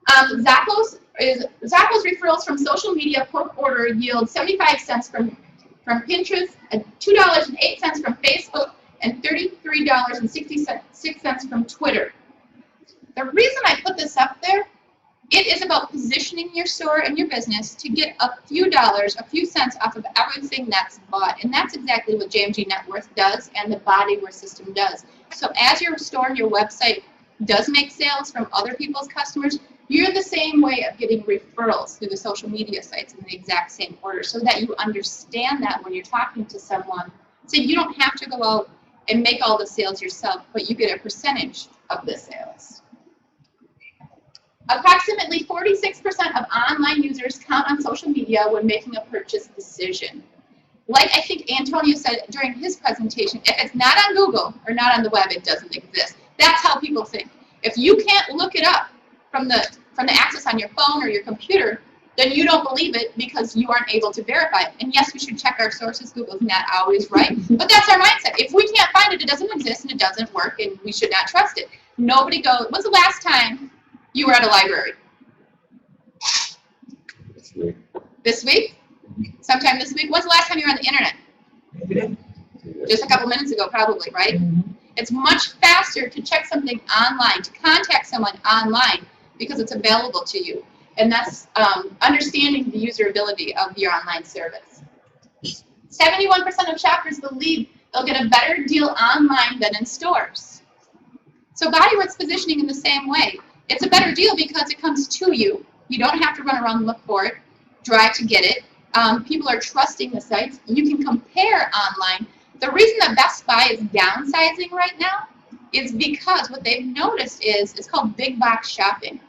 Zappos referrals from social media per order yield 75 cents from Pinterest, $2.08 from Facebook, and $33.66 from Twitter. The reason I put this up there, it is about positioning your store and your business to get a few dollars, a few cents off of everything that's bought. And that's exactly what JMG Net Worth does and the Bodyworth system does. So as your store and your website does make sales from other people's customers, you're the same way of getting referrals through the social media sites in the exact same order, so that you understand that when you're talking to someone. So you don't have to go out and make all the sales yourself, but you get a percentage of the sales. Approximately 46% of online users count on social media when making a purchase decision. Like I think Antonio said during his presentation, if it's not on Google or not on the web, it doesn't exist. That's how people think. If you can't look it up from the access on your phone or your computer, then you don't believe it because you aren't able to verify it. And yes, we should check our sources. Google's not always right, but that's our mindset. If we can't find it, it doesn't exist and it doesn't work, and we should not trust it. Nobody goes, when's the last time you were at a library? This week? Sometime this week? When's the last time you were on the internet? Just a couple minutes ago, probably, right? It's much faster to check something online, to contact someone online, because it's available to you. And that's understanding the usability of your online service. 71% of shoppers believe they'll get a better deal online than in stores. So Bodyworth's positioning in the same way. It's a better deal because it comes to you. You don't have to run around and look for it, drive to get it. People are trusting the sites. You can compare online. The reason that Best Buy is downsizing right now is because what they've noticed is, it's called big box shopping.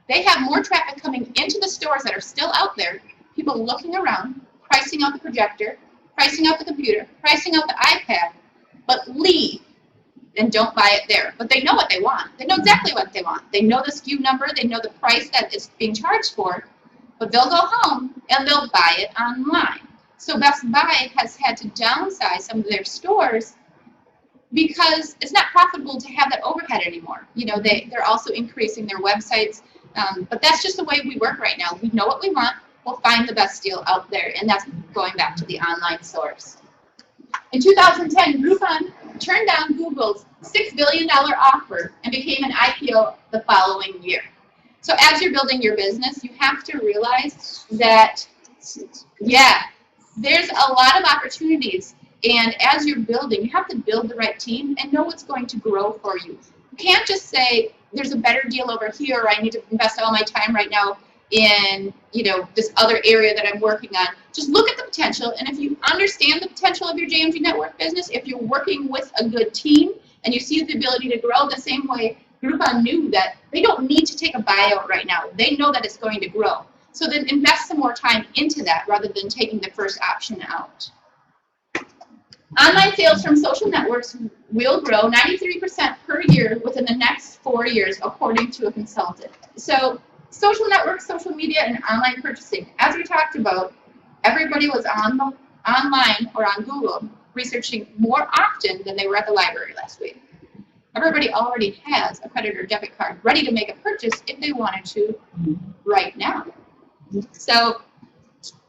They have more traffic coming into the stores that are still out there, people looking around, pricing out the projector, pricing out the computer, pricing out the iPad, but leave and don't buy it there. But they know what they want. They know exactly what they want. They know the SKU number, they know the price that it's being charged for, but they'll go home and they'll buy it online. So Best Buy has had to downsize some of their stores because it's not profitable to have that overhead anymore. You know, they're also increasing their websites. But that's just the way we work right now. We know what we want. We'll find the best deal out there, and that's going back to the online source. In 2010, Groupon turned down Google's $6 billion offer and became an IPO the following year. So as you're building your business, you have to realize that, yeah, there's a lot of opportunities. And as you're building, you have to build the right team and know what's going to grow for you. You can't just say, there's a better deal over here, or I need to invest all my time right now in, this other area that I'm working on. Just look at the potential, and if you understand the potential of your JMG Network business, if you're working with a good team and you see the ability to grow the same way Groupon knew that they don't need to take a buyout right now. They know that it's going to grow. So then invest some more time into that rather than taking the first option out. Online sales from social networks will grow 93% per year within the next 4 years, according to a consultant. So social networks, social media, and online purchasing. As we talked about, everybody was online or on Google researching more often than they were at the library last week. Everybody already has a credit or debit card ready to make a purchase if they wanted to right now. So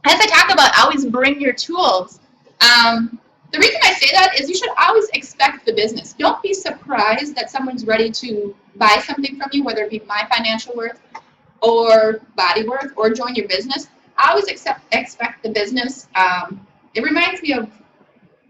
as I talk about always bring your tools, the reason I say that is you should always expect the business. Don't be surprised that someone's ready to buy something from you, whether it be My Financial Worth or Body Worth or join your business. Always expect the business. It reminds me of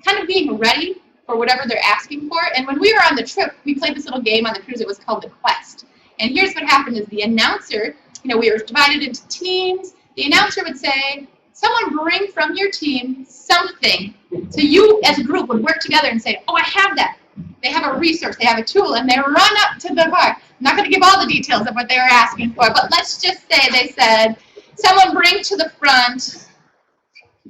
kind of being ready for whatever they're asking for. And when we were on the trip, we played this little game on the cruise. It was called The Quest. And here's what happened is the announcer, we were divided into teams. The announcer would say, someone bring from your team something. So you as a group would work together and say, oh, I have that. They have a resource, they have a tool, and they run up to the bar. I'm not going to give all the details of what they were asking for, but let's just say they said, someone bring to the front,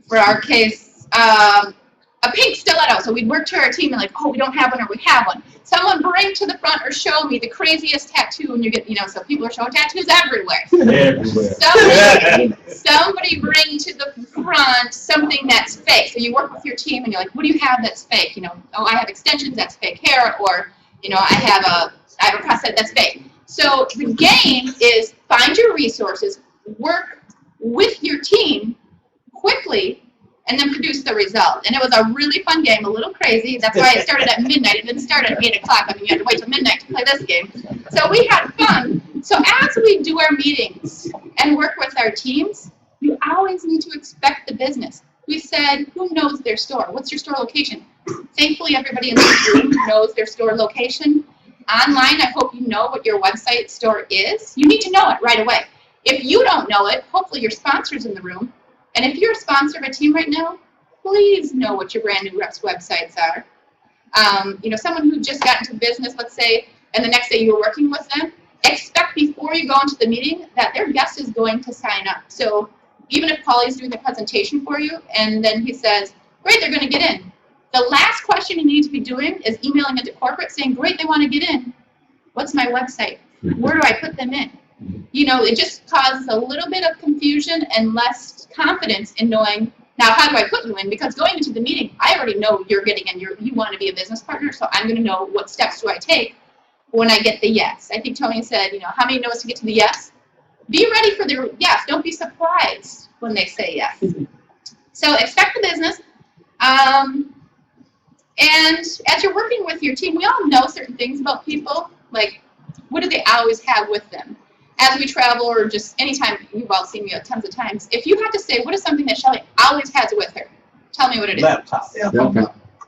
for our case, a pink stiletto. So we'd work to our team and like, oh, we don't have one or we have one. Someone bring to the front or show me the craziest tattoo, and you get, so people are showing tattoos everywhere. Everywhere. Somebody bring to the front something that's fake. So you work with your team and you're like, what do you have that's fake? Oh, I have extensions, that's fake hair, or I have a prosthetic that's fake. So the game is find your resources, work with your team quickly, and then produce the result. And it was a really fun game, a little crazy. That's why it started at midnight. It didn't start at 8 o'clock. You had to wait till midnight to play this game. So we had fun. So as we do our meetings and work with our teams, you always need to expect the business. We said, who knows their store? What's your store location? Thankfully, everybody in this room knows their store location. Online, I hope you know what your website store is. You need to know it right away. If you don't know it, hopefully your sponsor's in the room. And if you're a sponsor of a team right now, please know what your brand new reps websites are. Someone who just got into business, let's say, and the next day you're working with them, expect before you go into the meeting that their guest is going to sign up. So even if Paulie's doing the presentation for you and then he says, great, they're going to get in. The last question you need to be doing is emailing into corporate saying, great, they want to get in. What's my website? Where do I put them in? It just causes a little bit of confusion and less confidence in knowing, now how do I put you in? Because going into the meeting, I already know you're getting in, you want to be a business partner, so I'm going to know what steps do I take when I get the yes. I think Tony said, how many no's to get to the yes? Be ready for the yes. Don't be surprised when they say yes. So expect the business. And as you're working with your team, we all know certain things about people, like what do they always have with them? As we travel or just anytime, you've all seen me tons of times, if you have to say, what is something that Shelly always has with her? Tell me what it is. Laptop.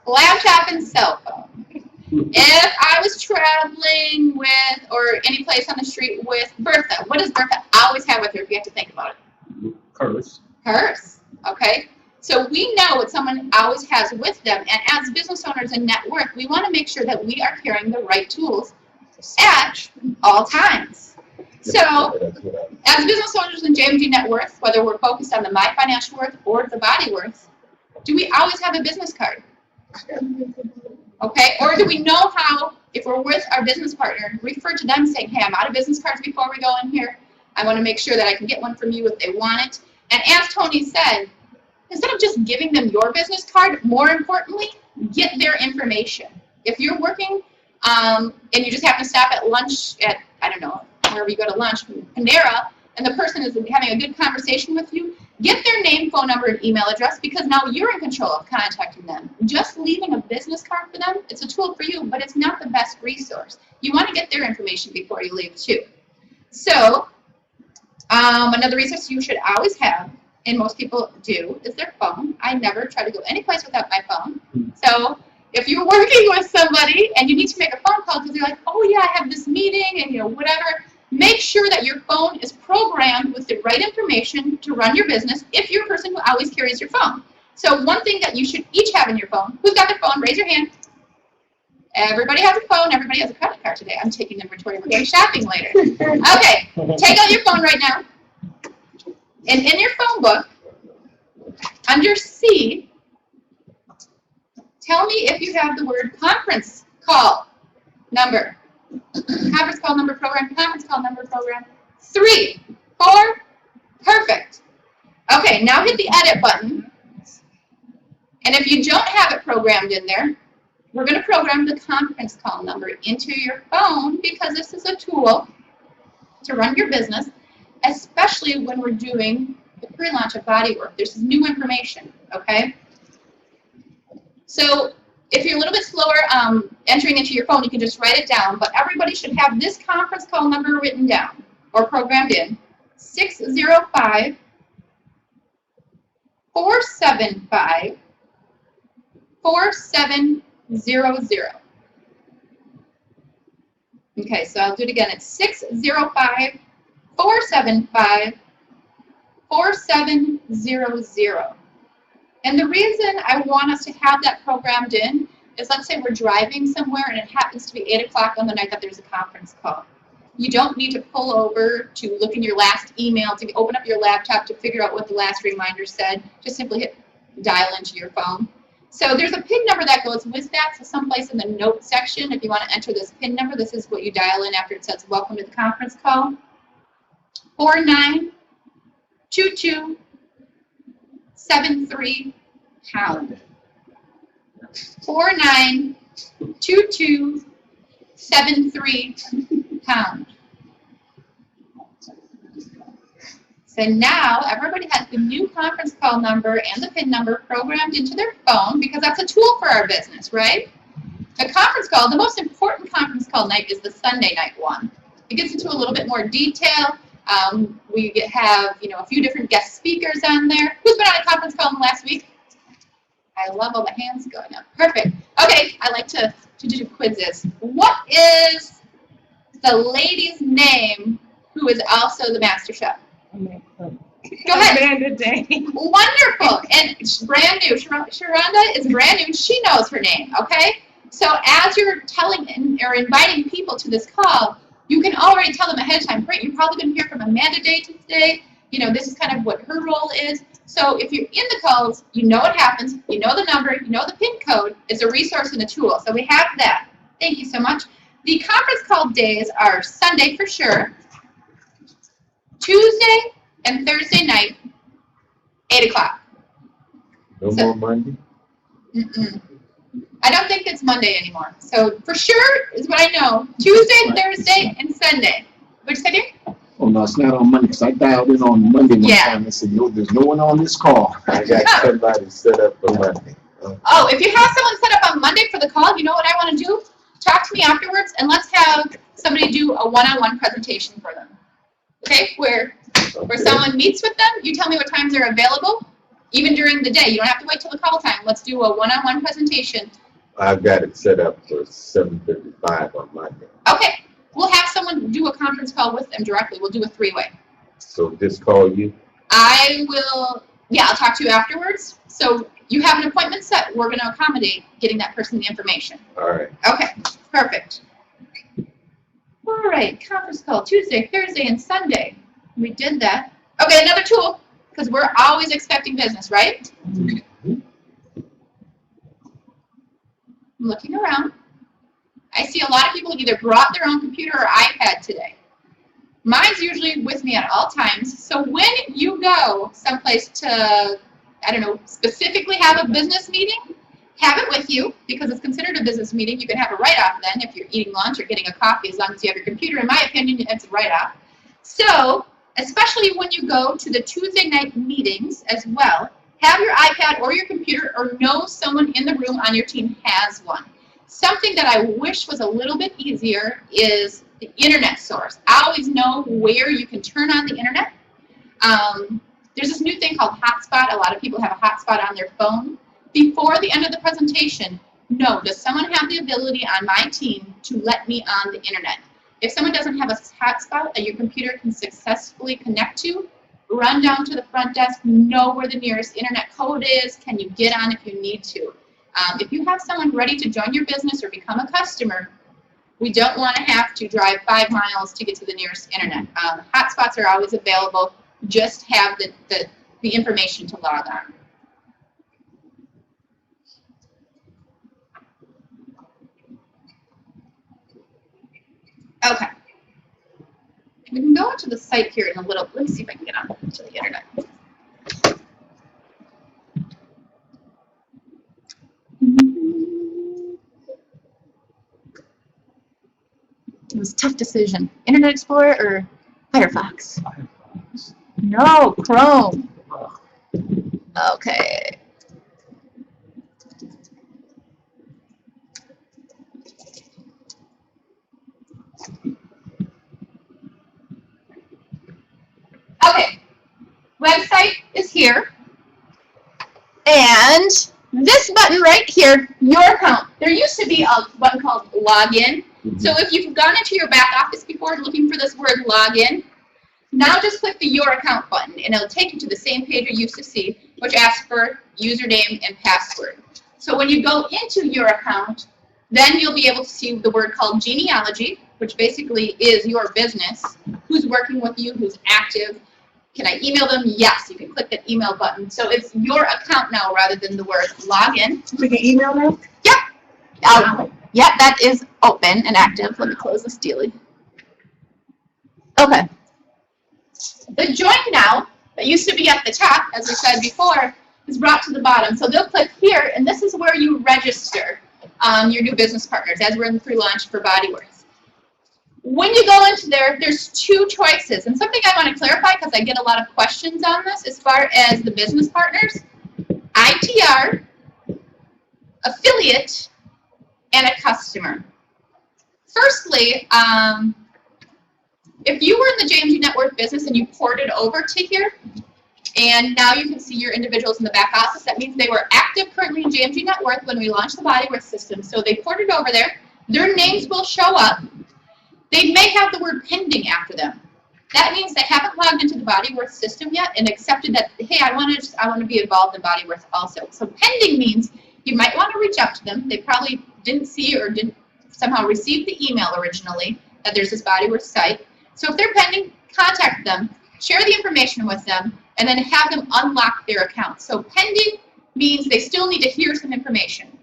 Laptop and cell phone. If I was traveling with, or any place on the street with Bertha, what does Bertha always have with her if you have to think about it? Purse. Purse, okay? So we know what someone always has with them, and as business owners in network, we want to make sure that we are carrying the right tools at all times. So, as business owners in JMG Net Worth, whether we're focused on the My Financial Worth or the Body Worth, do we always have a business card? Okay, or do we know how, if we're with our business partner, refer to them saying, hey, I'm out of business cards before we go in here. I want to make sure that I can get one from you if they want it. And as Tony said, instead of just giving them your business card, more importantly, get their information. If you're working and you just happen to stop at lunch at, I don't know, wherever you go to lunch, Panera, and the person is having a good conversation with you, get their name, phone number, and email address, because now you're in control of contacting them. Just leaving a business card for them, it's a tool for you, but it's not the best resource. You want to get their information before you leave, too. So, another resource you should always have, and most people do, is their phone. I never try to go any place without my phone. So, if you're working with somebody and you need to make a phone call because you're like, oh yeah, I have this meeting and whatever, Make sure that your phone is programmed with the right information to run your business if you're a person who always carries your phone. So one thing that you should each have in your phone, who's got their phone, raise your hand. Everybody has a phone, everybody has a credit card today. I'm taking inventory, we're going shopping later. Okay, take out your phone right now. And in your phone book, under C, tell me if you have the word conference call number. Conference call number program, conference call number program. 3, 4, perfect. Okay, now hit the edit button. And if you don't have it programmed in there, we're going to program the conference call number into your phone because this is a tool to run your business, especially when we're doing the pre-launch of Bodywork. This is new information, okay? So if you're a little bit slower entering into your phone, you can just write it down, but everybody should have this conference call number written down or programmed in, 605 475 4700. Okay, so I'll do it again. It's 605 475 4700. And the reason I want us to have that programmed in is, let's say we're driving somewhere and it happens to be 8 o'clock on the night that there's a conference call. You don't need to pull over to look in your last email, to open up your laptop to figure out what the last reminder said. Just simply hit dial into your phone. So there's a PIN number that goes with that. So someplace in the notes section, if you want to enter this PIN number, this is what you dial in after it says welcome to the conference call. 492273 pound. 492273 pound. So now everybody has the new conference call number and the PIN number programmed into their phone because that's a tool for our business, right? A conference call, the most important conference call night is the Sunday night one. It gets into a little bit more detail. We have, a few different guest speakers on there. Who's been on a conference call in the last week? I love all the hands going up. Perfect. Okay, I like to do quizzes. What is the lady's name who is also the master chef? Go ahead. Amanda Day. Wonderful. And brand new. Sharonda is brand new. She knows her name, okay? So as you're telling or inviting people to this call, you can already tell them ahead of time, great, you're probably going to hear from Amanda Day today. This is kind of what her role is. So if you're in the calls, you know what happens, you know the number, you know the PIN code. It's a resource and a tool. So we have that. Thank you so much. The conference call days are Sunday for sure, Tuesday and Thursday night, 8 o'clock. No more Monday? I don't think it's Monday anymore. So for sure is what I know. Tuesday, Thursday, and Sunday. What'd you say, dear? Oh, no, it's not on Monday, because I dialed in on Monday one time and said, no, there's no one on this call. I got somebody set up for Monday. Oh, if you have someone set up on Monday for the call, you know what I want to do? Talk to me afterwards, and let's have somebody do a one-on-one presentation for them. Okay, where someone meets with them, you tell me what times they're available, even during the day. You don't have to wait till the call time. Let's do a one-on-one presentation. I've got it set up for 7:55 on Monday. Okay, we'll have someone do a conference call with them directly. We'll do a three-way. So just call you? I will, I'll talk to you afterwards. So you have an appointment set. We're going to accommodate getting that person the information. All right. Okay, perfect. All right, conference call Tuesday, Thursday, and Sunday. We did that. Okay, another tool, because we're always expecting business, right? I'm looking around. I see a lot of people either brought their own computer or iPad today. Mine's usually with me at all times. So when you go someplace to, specifically have a business meeting, have it with you because it's considered a business meeting. You can have a write-off then if you're eating lunch or getting a coffee, as long as you have your computer. In my opinion, it's a write-off. So, especially when you go to the Tuesday night meetings as well, have your iPad or your computer or know someone in the room on your team has one. Something that I wish was a little bit easier is the internet source. I always know where you can turn on the internet. There's this new thing called Hotspot. A lot of people have a hotspot on their phone. Before the end of the presentation, does someone have the ability on my team to let me on the internet? If someone doesn't have a hotspot that your computer can successfully connect to, run down to the front desk, know where the nearest internet code is, can you get on if you need to. If you have someone ready to join your business or become a customer, we don't want to have to drive 5 miles to get to the nearest internet. Hotspots are always available. Just have the information to log on. Okay. We can go into the site here in a little. Let me see if I can get on to the internet. It was a tough decision. Internet Explorer or Firefox? No, Chrome. Okay. Okay. Website is here. And this button right here, your account. There used to be a button called login. So if you've gone into your back office before looking for this word login, now just click the Your Account button, and it'll take you to the same page you used to see, which asks for username and password. So when you go into your account, then you'll be able to see the word called genealogy, which basically is your business, who's working with you, who's active. Can I email them? Yes, you can click that email button. So it's your account now rather than the word login. We can email them? Yep. Yep, that is open and active. Let me close this dealie. Okay. The join now, that used to be at the top, as I said before, is brought to the bottom. So they'll click here, and this is where you register your new business partners, as we're in the pre-launch for Bodyworth. When you go into there, there's 2 choices. And something I want to clarify, because I get a lot of questions on this, as far as the business partners, ITR, affiliate, and a customer. Firstly, if you were in the JMG Network business and you ported over to here, and now you can see your individuals in the back office, that means they were active currently in JMG Network when we launched the Bodyworth system. So they ported over there. Their names will show up. They may have the word pending after them. That means they haven't logged into the Bodyworth system yet and accepted that, hey, I want to be involved in Bodyworth also. So pending means you might want to reach out to them. They probably didn't see or didn't somehow receive the email originally that there's this Bodyworth site. So if they're pending, contact them, share the information with them, and then have them unlock their account. So pending means they still need to hear some information,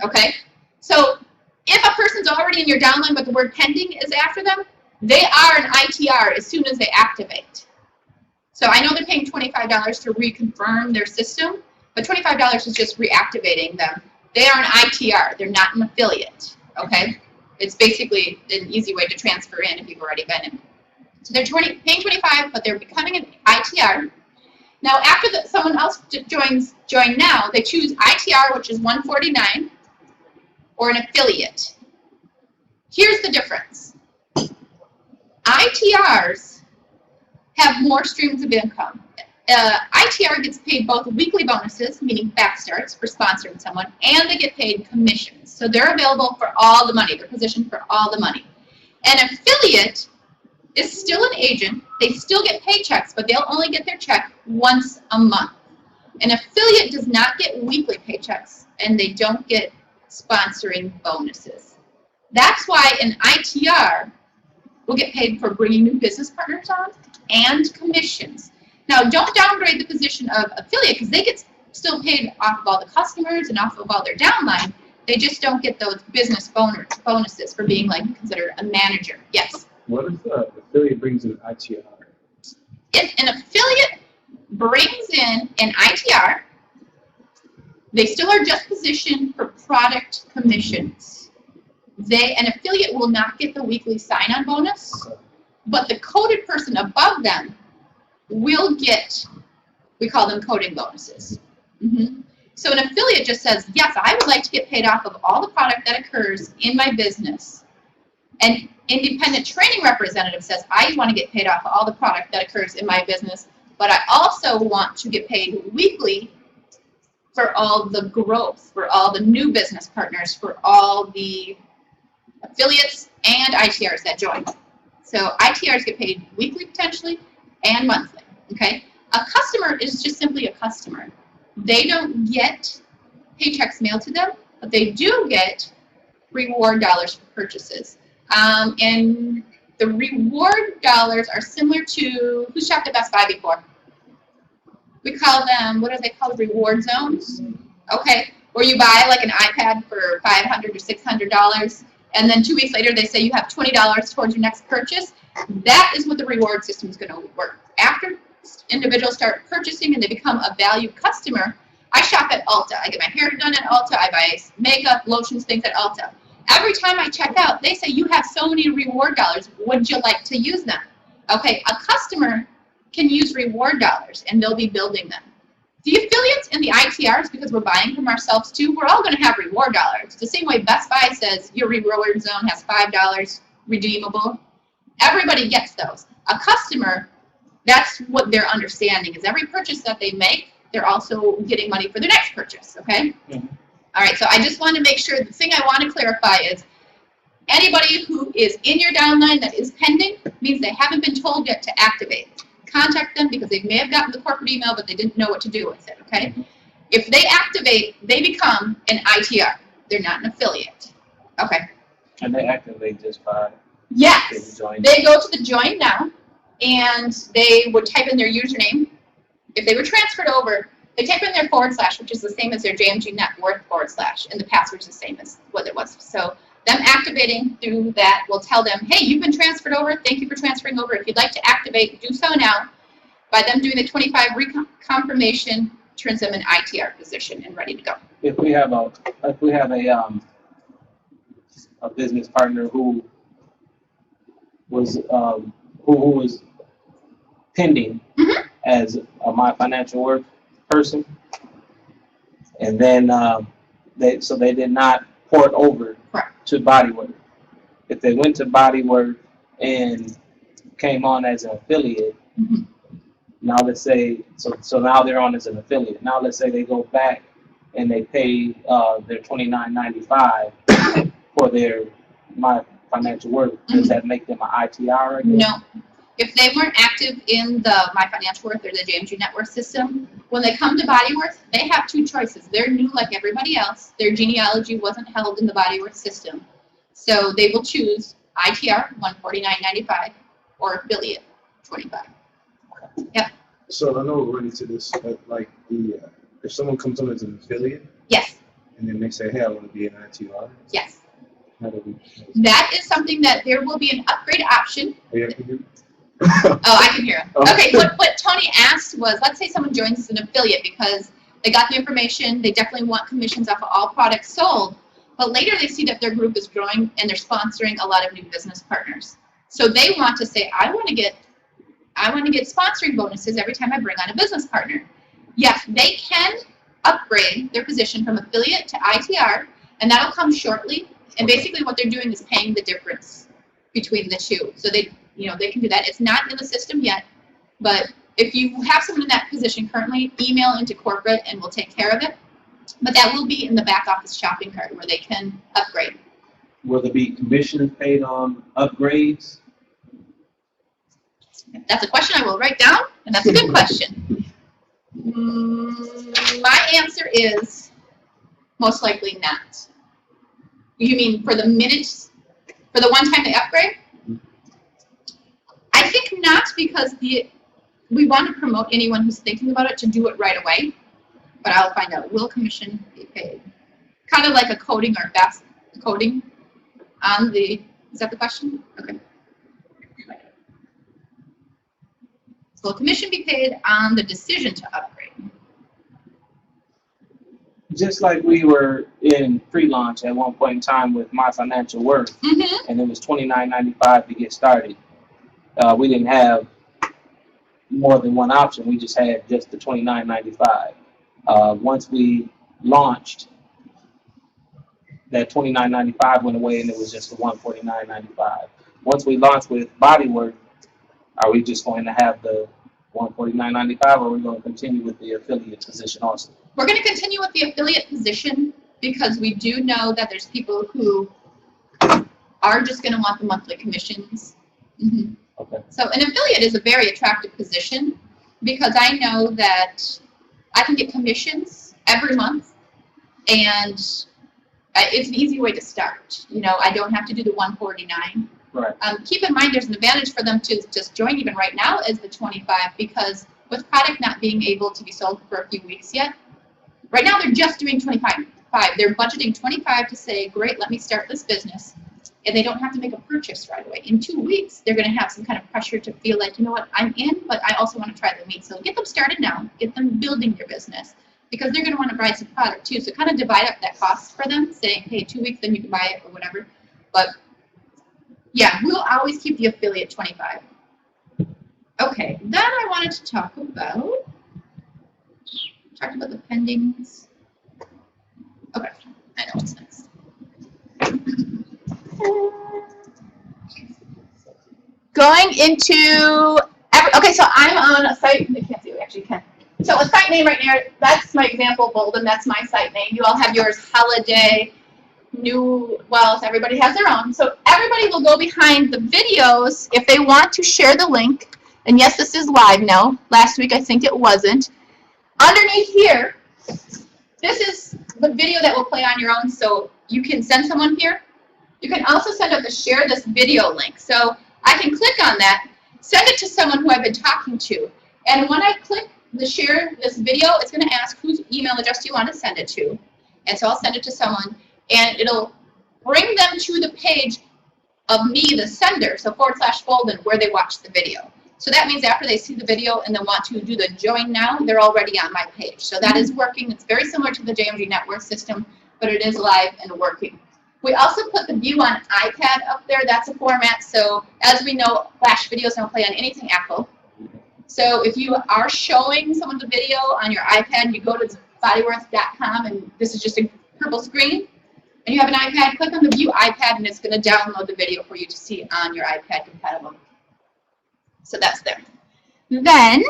okay? So if a person's already in your downline but the word pending is after them, they are an ITR as soon as they activate. So I know they're paying $25 to reconfirm their system, but $25 is just reactivating them. They are an ITR. They're not an affiliate, okay? It's basically an easy way to transfer in if you've already been in. So they're paying $25, but they're becoming an ITR. Now, after someone else join now, they choose ITR, which is $149, or an affiliate. Here's the difference. ITRs have more streams of income. ITR gets paid both weekly bonuses, meaning back starts for sponsoring someone, and they get paid commissions. So they're available for all the money. They're positioned for all the money. An affiliate is still an agent. They still get paychecks, but they'll only get their check once a month. An affiliate does not get weekly paychecks, and they don't get sponsoring bonuses. That's why an ITR will get paid for bringing new business partners on and commissions. Now, don't downgrade the position of affiliate, because they get still paid off of all the customers and off of all their downline. They just don't get those business bonuses for being like considered a manager. Yes? What if the affiliate brings in an ITR? If an affiliate brings in an ITR, they still are just positioned for product commissions. An affiliate will not get the weekly sign-on bonus, but the coded person above them will get, we call them coding bonuses. So an affiliate just says, yes, I would like to get paid off of all the product that occurs in my business. An independent training representative says, I want to get paid off of all the product that occurs in my business, but I also want to get paid weekly for all the growth, for all the new business partners, for all the affiliates and ITRs that join. So ITRs get paid weekly potentially and monthly, okay? A customer is just simply a customer. They don't get paychecks mailed to them, but they do get reward dollars for purchases. And the reward dollars are similar to, who's shopped at Best Buy before? We call them, what are they called, reward zones? Okay, where you buy like an iPad for $500 or $600, and then 2 weeks later they say you have $20 towards your next purchase. That is what the reward system is going to work. After individuals start purchasing and they become a valued customer, I shop at Ulta. I get my hair done at Ulta. I buy makeup, lotions, things at Ulta. Every time I check out, they say, you have so many reward dollars. Would you like to use them? Okay, a customer can use reward dollars, and they'll be building them. The affiliates and the ITRs, because we're buying from ourselves too, we're all going to have reward dollars. The same way Best Buy says your reward zone has $5 redeemable. Everybody gets those. A customer, that's what their understanding is. Every purchase that they make, they're also getting money for their next purchase, okay? Mhm. All right, so I just want to make sure, the thing I want to clarify is anybody who is in your downline that is pending means they haven't been told yet to activate. Contact them because they may have gotten the corporate email, but they didn't know what to do with it, okay? If they activate, they become an ITR. They're not an affiliate, okay? And they activate just by Yes, joining. they go to the join now, and they would type in their username. If they were transferred over, they type in their /, which is the same as their JMG net worth /, and the password's the same as what it was. So them activating through that will tell them, hey, you've been transferred over. Thank you for transferring over. If you'd like to activate, do so now. By them doing the 25 reconfirmation, turns them in ITR position and ready to go. If we have a business partner who was pending Mhm. as a My Financial Worth person, and then they did not port over Correct. to Bodywork. If they went to Bodywork and came on as an affiliate, Mhm. now let's say so now they're on as an affiliate. Now let's say they go back and they pay their $29.95 for their My Financial Worth. Does that make them an ITR again? No. If they weren't active in the My Financial Worth or the JMG Network system, when they come to Bodyworth, they have two choices. They're new like everybody else. Their genealogy wasn't held in the Bodyworth system. So they will choose ITR, $149.95, or affiliate, $25. Yep. So I know we're running to this, but like if someone comes on as an affiliate Yes. and then they say, hey, I want to be an ITR, Yes. how do we? That is something that there will be an upgrade option. Oh, yeah, can you? Oh, I can hear him. Oh. Okay, what Tony asked was, let's say someone joins as an affiliate because they got the information, they definitely want commissions off of all products sold, but later they see that their group is growing and they're sponsoring a lot of new business partners. So they want to say, I want to get sponsoring bonuses every time I bring on a business partner. Yes, they can upgrade their position from affiliate to ITR, and that'll come shortly. And basically what they're doing is paying the difference between the two. So they can do that. It's not in the system yet, but if you have someone in that position currently, email into corporate and we'll take care of it. But that will be in the back office shopping cart where they can upgrade. Will there be commissions paid on upgrades? That's a question I will write down, and that's a good question. My answer is most likely not. You mean for the one time they upgrade? I think not, because we want to promote anyone who's thinking about it to do it right away. But I'll find out. Will commission be paid? Kind of like a coding or fast coding on the. Is that the question? Okay. Will commission be paid on the decision to upgrade? Just like we were in pre-launch at one point in time with My Financial Worth, Mm-hmm. and it was $29.95 to get started. We didn't have more than one option. We just had just the $29.95. Once we launched, that $29.95 went away, and it was just the $149.95. Once we launched with Bodywork, are we just going to have the $149.95, or are we going to continue with the affiliate position also? We're going to continue with the affiliate position because we do know that there's people who are just going to want the monthly commissions. Mhm. Okay. So an affiliate is a very attractive position because I know that I can get commissions every month, and it's an easy way to start. You know, I don't have to do the 149. Right. Keep in mind there's an advantage for them to just join even right now is the 25, because with product not being able to be sold for a few weeks yet, right now they're just doing 25. They're budgeting 25 to say, great, let me start this business. And they don't have to make a purchase right away. In 2 weeks, they're going to have some kind of pressure to feel like, you know what, I'm in, but I also want to try the meat. So get them started now. Get them building their business, because they're going to want to buy some product too. So kind of divide up that cost for them, saying, hey, 2 weeks, then you can buy it or whatever. But yeah, we'll always keep the affiliate 25. Okay, then I wanted to talk about the pendings. Okay, I know what's next. Going into, okay, so I'm on a site, you can't see it, actually you can. So a site name right here, that's my example, Bolden, that's my site name. You all have yours, Holiday, New Wealth, everybody has their own. So everybody will go behind the videos if they want to share the link. And yes, this is live now. Last week I think it wasn't. Underneath here, this is the video that will play on your own, so you can send someone here. You can also send out the share this video link. So I can click on that, send it to someone who I've been talking to. And when I click the share this video, it's going to ask whose email address do you want to send it to. And so I'll send it to someone, and it'll bring them to the page of me, the sender, so /Bolden, where they watch the video. So that means after they see the video and they want to do the join now, they're already on my page. So that is working. It's very similar to the JMG network system, but it is live and working. We also put the view on iPad up there. That's a format. So as we know, Flash videos don't play on anything Apple. So if you are showing someone the video on your iPad, you go to bodyworth.com, and this is just a purple screen, and you have an iPad, click on the view iPad, and it's going to download the video for you to see on your iPad compatible. So that's there. Then,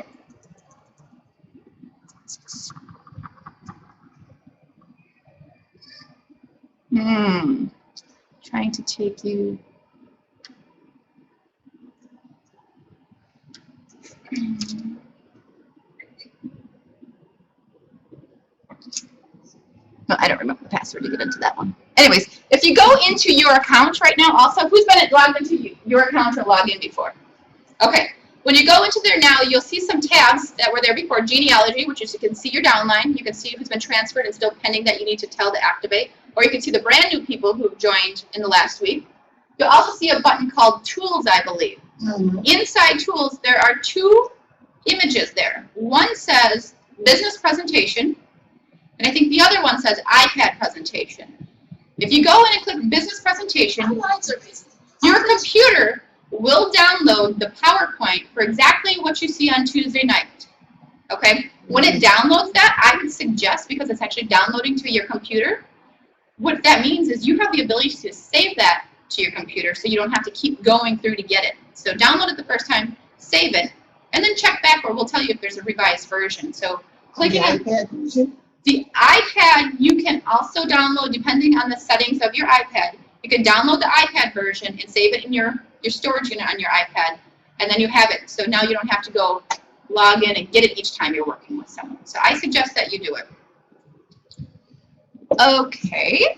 trying to take you. No, I don't remember the password to get into that one. Anyways, if you go into your account right now, also, who's been logged into your account or logged in before? Okay, when you go into there now, you'll see some tabs that were there before. Genealogy, which is you can see your downline. You can see who's been transferred and still pending that you need to tell to activate. Or you can see the brand new people who've joined in the last week. You'll also see a button called Tools, I believe. Inside Tools, there are two images there. One says Business Presentation, and I think the other one says iPad Presentation. If you go in and click Business Presentation, your computer will download the PowerPoint for exactly what you see on Tuesday night. Okay? When it downloads that, I would suggest, because it's actually downloading to your computer, what that means is you have the ability to save that to your computer so you don't have to keep going through to get it. So download it the first time, save it, and then check back where we'll tell you if there's a revised version. So clicking on the iPad, you can also download, depending on the settings of your iPad, you can download the iPad version and save it in your storage unit on your iPad, and then you have it. So now you don't have to go log in and get it each time you're working with someone. So I suggest that you do it. Okay.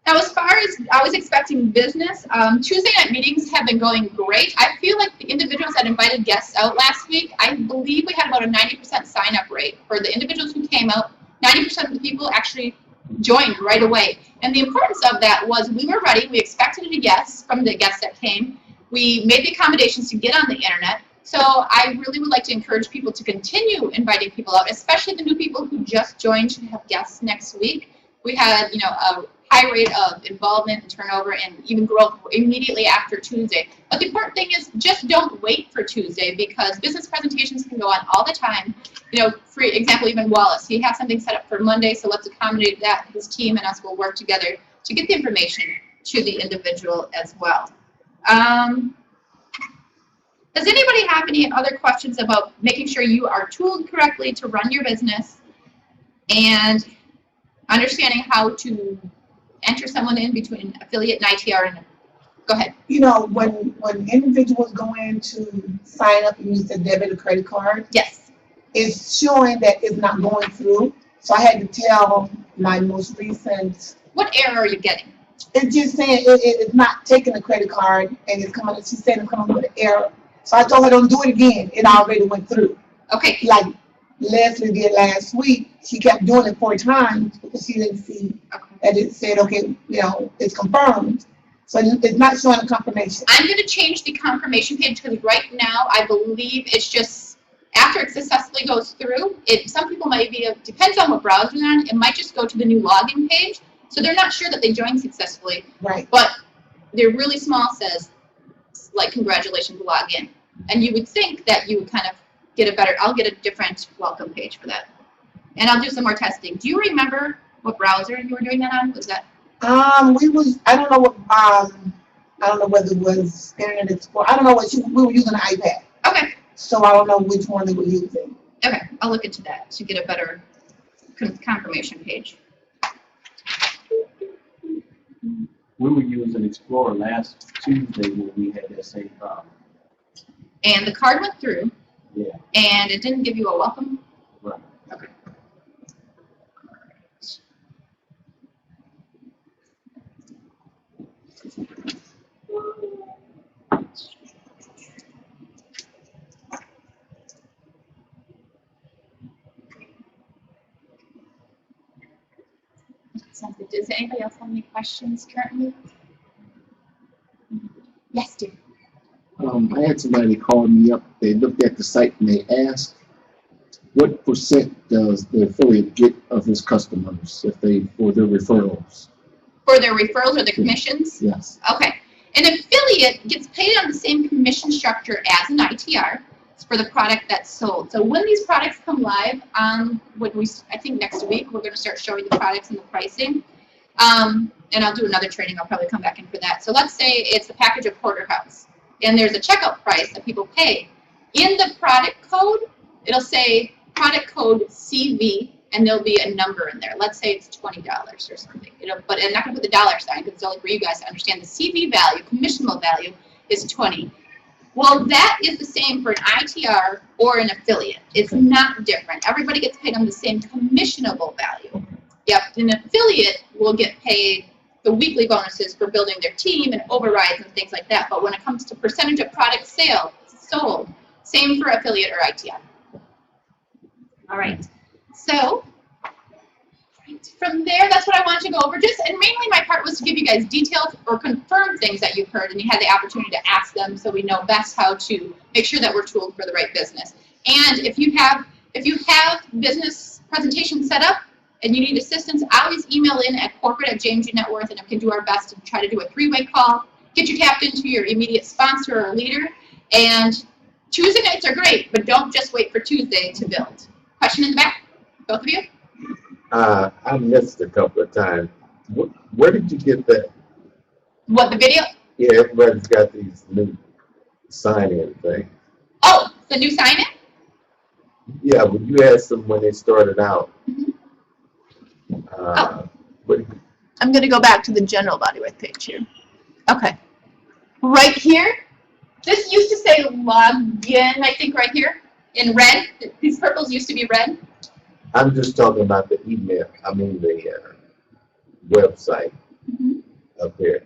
Now, as far as I was expecting business, Tuesday night meetings have been going great. I feel like the individuals that invited guests out last week, I believe we had about a 90% sign-up rate. For the individuals who came out, 90% of the people actually joined right away. And the importance of that was we were ready. We expected a guest from the guests that came. We made the accommodations to get on the internet. So I really would like to encourage people to continue inviting people out, especially the new people who just joined to have guests next week. We had, you know, a high rate of involvement and turnover and even growth immediately after Tuesday. But the important thing is just don't wait for Tuesday, because business presentations can go on all the time. You know, for example, even Wallace, he has something set up for Monday, so let's accommodate that. His team and us will work together to get the information to the individual as well. Does anybody have any other questions about making sure you are tooled correctly to run your business and understanding how to enter someone in between affiliate and ITR? And go ahead. You know, when individuals go in to sign up and use their debit or credit card, Yes. it's showing that it's not going through. So I had to tell my most recent, What error are you getting? it's just saying it's not taking the credit card and it's coming, she said it's coming with an error. So I told her don't do it again. It already went through. Okay. Like Leslie did last week, she kept doing it 4 times because she didn't see that it said, okay, you know, it's confirmed. So it's not showing a confirmation. I'm going to change the confirmation page because right now I believe it's just after it successfully goes through. Some people might be, depends on what browser they're on, it might just go to the new login page. So they're not sure that they joined successfully, Right. but they're really small, says like congratulations, log in. And you would think that you would kind of get a better, I'll get a different welcome page for that. And I'll do some more testing. Do you remember what browser you were doing that on? Was that? I don't know what, I don't know whether it was Internet Explorer. I don't know what we were using an iPad. Okay. So I don't know which one they were using. Okay, I'll look into that to get a better confirmation page. We were using Explorer last Tuesday when we had that same problem. And the card went through. Yeah. And it didn't give you a welcome? Right. Okay. Does anybody else have any questions currently? Yes, dear. I had somebody call me up, they looked at the site and they asked, what % does the affiliate get of his customers for their referrals? For their referrals or the commissions? Yes. Okay. An affiliate gets paid on the same commission structure as an ITR for the product that's sold. So when these products come live, I think next week, we're going to start showing the products and the pricing. And I'll do another training. I'll probably come back in for that. So let's say it's a package of porterhouse, and there's a checkout price that people pay. In the product code, it'll say product code CV, and there'll be a number in there. Let's say it's $20 or something. But I'm not going to put the dollar sign because it's only for you guys to understand. The CV value, commissionable value, is 20. Well, that is the same for an ITR or an affiliate. It's not different. Everybody gets paid on the same commissionable value. Yep, an affiliate will get paid the weekly bonuses for building their team and overrides and things like that. But when it comes to percentage of product sold, same for affiliate or ITR. All right. So from there, that's what I wanted to go over. And mainly my part was to give you guys details or confirm things that you've heard, and you had the opportunity to ask them so we know best how to make sure that we're tooled for the right business. And if you have business presentations set up and you need assistance, always email in at corporate@JMG.Net Worth, and I can do our best to try to do a 3-way call, get you tapped into your immediate sponsor or leader. And Tuesday nights are great, but don't just wait for Tuesday to build. Question in the back, both of you? I missed a couple of times. Where did you get that? What, the video? Yeah, everybody's got these new sign-in things. Oh, the new sign-in? Yeah, but you asked them when they started out. What, I'm going to go back to the general bodywork page here. Okay. Right here, this used to say login, I think right here, in red. These purples used to be red. I'm just talking about the email, the website up here.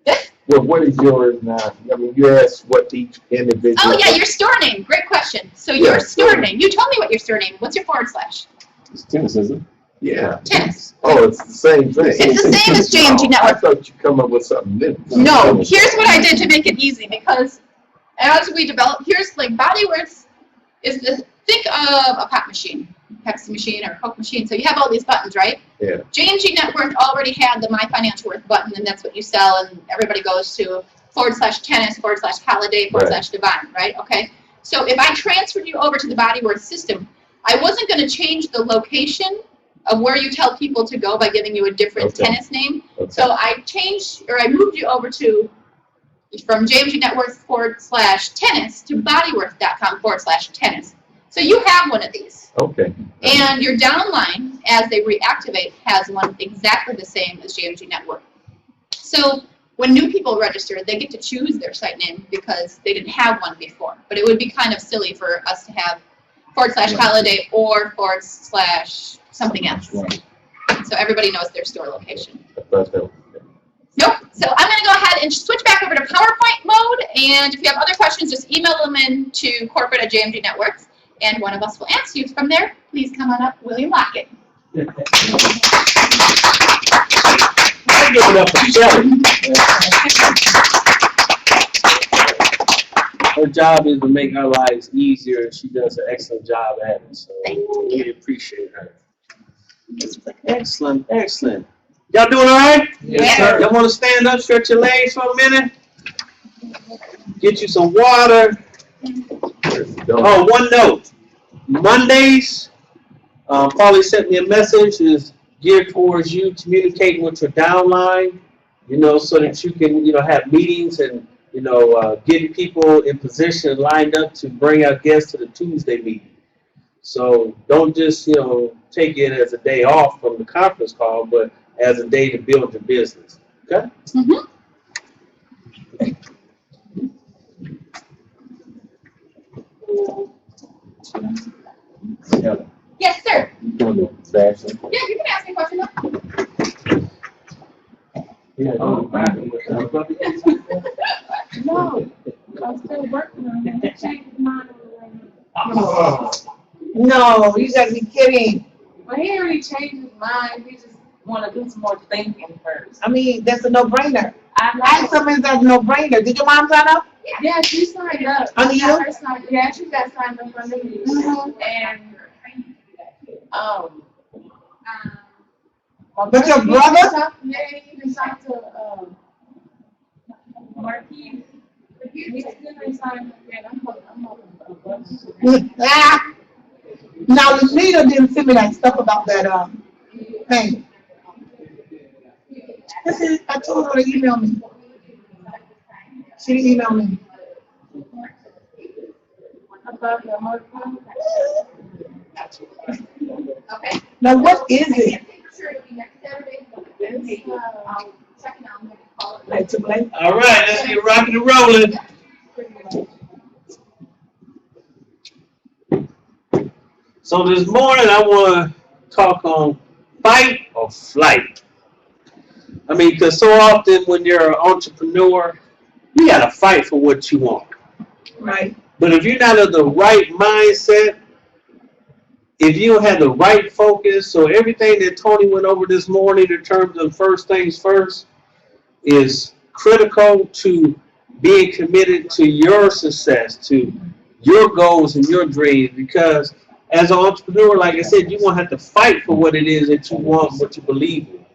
This? Well, what is yours now? You asked what each individual. Oh, yeah, your store name. Great question. So Yeah, your store name. You told me what your store name. What's your /? It's tennis, isn't it? Yeah. Tennis. Oh, it's the same thing. It's the same as JMG I Network. thought you come up with something new. No, here's what I did to make it easy, because as we develop, here's like Bodyworks is think of a pop machine, Pepsi machine or Coke machine. So you have all these buttons, right? Yeah. JMG Network already had the My Financial Worth button, and that's what you sell, and everybody goes to /tennis, /holiday, /divine, right? Okay. So if I transferred you over to the Bodyworks system, I wasn't going to change the location of where you tell people to go by giving you a different tennis name. Okay. So I moved you over to from JMG Networks /tennis to bodyworth.com/tennis. So you have one of these. Okay. And your downline, as they reactivate, has one exactly the same as JMG Network. So when new people register, they get to choose their site name because they didn't have one before. But it would be kind of silly for us to have /holiday or / something else. So everybody knows their store location. Nope. So I'm going to go ahead and switch back over to PowerPoint mode. And if you have other questions, just email them in to corporate@JMG Networks. And one of us will answer you from there. Please come on up, William Lockett. I'm giving up for Shelly. Her job is to make our lives easier, and she does an excellent job at it. So we really appreciate her. Excellent, excellent. Y'all doing all right? Yes, sir. Y'all want to stand up, stretch your legs for a minute? Get you some water. Oh, one note. Mondays, Paulie sent me a message, is geared towards you communicating with your downline, so that you can, have meetings and, getting people in position lined up to bring our guests to the Tuesday meeting. So don't just, take it as a day off from the conference call, but as a day to build your business. Okay? Mm-hmm. Yes, sir. Yeah, you can ask me a question. No, I'm still working on it. I changed mine. No, you gotta be kidding. But he already changed his mind. He just want to do some more thinking first. I mean, that's a no-brainer. I Ask something that's a no-brainer. Did your mom sign up? Yeah, she signed up. Under you? Yeah, she got signed up under me. And But your brother? Yeah, he even talked to Marquis. He still signed up. Yeah, I'm hoping. Now, Lita didn't send me that stuff about that thing. I told her to email me. She didn't email me. Okay. Now, what is it? Like to play? All right, let's get rocking and rolling. So this morning I want to talk on fight or flight. I mean, because so often when you're an entrepreneur, you got to fight for what you want. Right. But if you're not in the right mindset, if you don't have the right focus, so everything that Tony went over this morning in terms of first things first is critical to being committed to your success, to your goals and your dreams, because as an entrepreneur, like I said, you're going to have to fight for what it is that you want, what you believe in.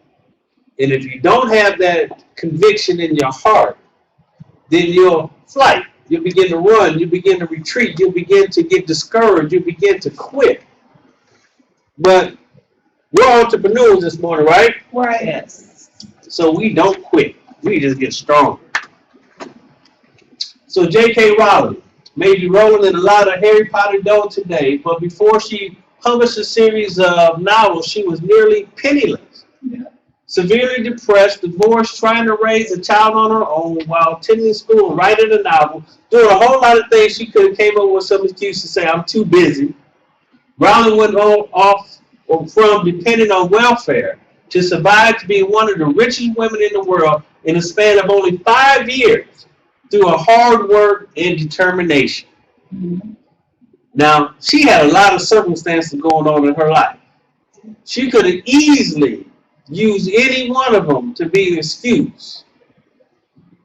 And if you don't have that conviction in your heart, then you'll flight. You'll begin to run. You'll begin to retreat. You'll begin to get discouraged. You'll begin to quit. But we're entrepreneurs this morning, right? Right. Yes. So we don't quit. We just get stronger. So J.K. Rowling may be rolling in a lot of Harry Potter dough today, but before she published a series of novels, she was nearly penniless. Yeah. Severely depressed, divorced, trying to raise a child on her own while attending school, writing a novel, doing a whole lot of things. She could have came up with some excuse to say, I'm too busy. Rowling went off from depending on welfare to survive to be one of the richest women in the world in a span of only 5 years through a hard work and determination. Mm-hmm. Now, she had a lot of circumstances going on in her life. She could have easily used any one of them to be an excuse.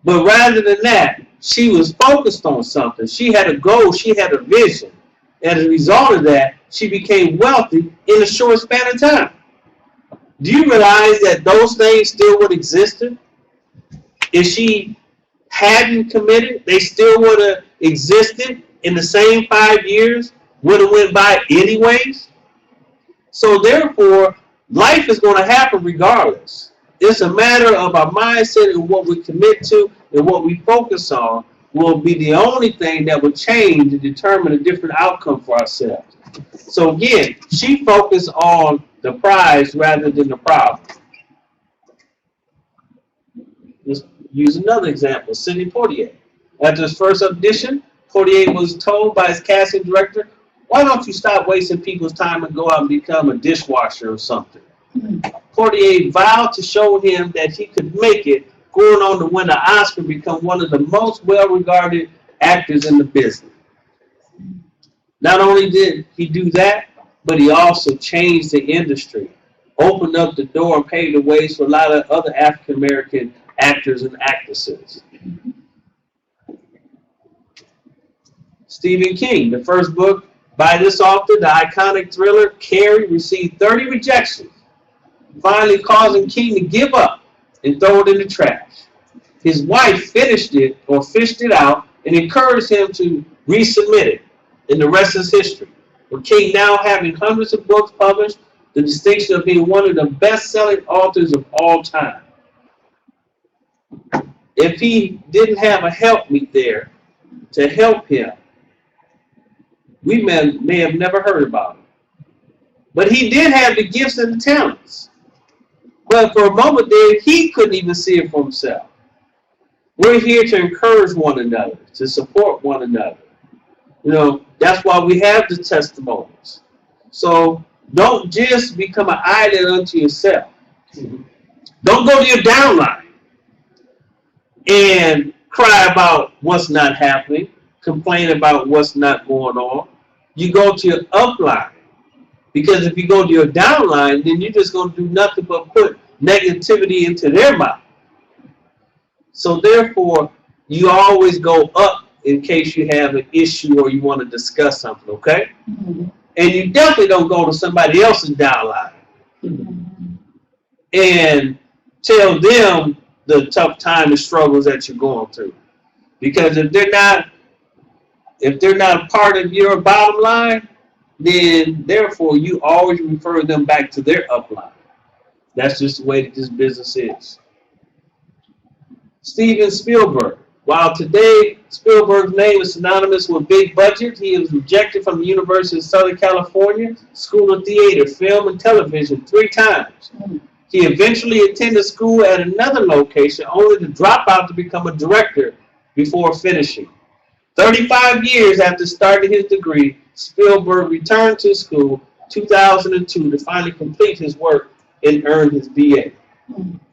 But rather than that, she was focused on something. She had a goal. She had a vision. As a result of that, she became wealthy in a short span of time. Do you realize that those things still would have existed? If she hadn't committed, they still would have existed in the same 5 years, would have went by anyways. So therefore, life is going to happen regardless. It's a matter of our mindset and what we commit to and what we focus on will be the only thing that will change and determine a different outcome for ourselves. So again, she focused on the prize rather than the problem. Let's use another example, Sidney Poitier. After his first audition, Poitier was told by his casting director, why don't you stop wasting people's time and go out and become a dishwasher or something? Poitier vowed to show him that he could make it, going on to win an Oscar and become one of the most well-regarded actors in the business. Not only did he do that, but he also changed the industry, opened up the door and paved the ways for a lot of other African-American actors and actresses. Stephen King, the first book by this author, the iconic thriller Carrie, received 30 rejections, finally causing King to give up and throw it in the trash. His wife fished it out and encouraged him to resubmit it, and the rest is history. With King now having hundreds of books published, the distinction of being one of the best-selling authors of all time. If he didn't have a helpmeet there to help him, we may have never heard about him. But he did have the gifts and the talents. But for a moment there, he couldn't even see it for himself. We're here to encourage one another, to support one another. You know, that's why we have the testimonies. So don't just become an island unto yourself. Don't go to your downline and cry about what's not happening, complain about what's not going on. You go to your upline. Because if you go to your downline, then you're just going to do nothing but put negativity into their mouth. So therefore, you always go up in case you have an issue or you want to discuss something, okay? Mm-hmm. And you definitely don't go to somebody else's downline and tell them the tough time and struggles that you're going through. Because if they're not a part of your bottom line, then therefore you always refer them back to their upline. That's just the way that this business is. Steven Spielberg. While today Spielberg's name is synonymous with big budget, he was rejected from the University of Southern California School of Theater, Film, and Television 3 times. He eventually attended school at another location, only to drop out to become a director before finishing. 35 years after starting his degree, Spielberg returned to school 2002 to finally complete his work and earn his BA.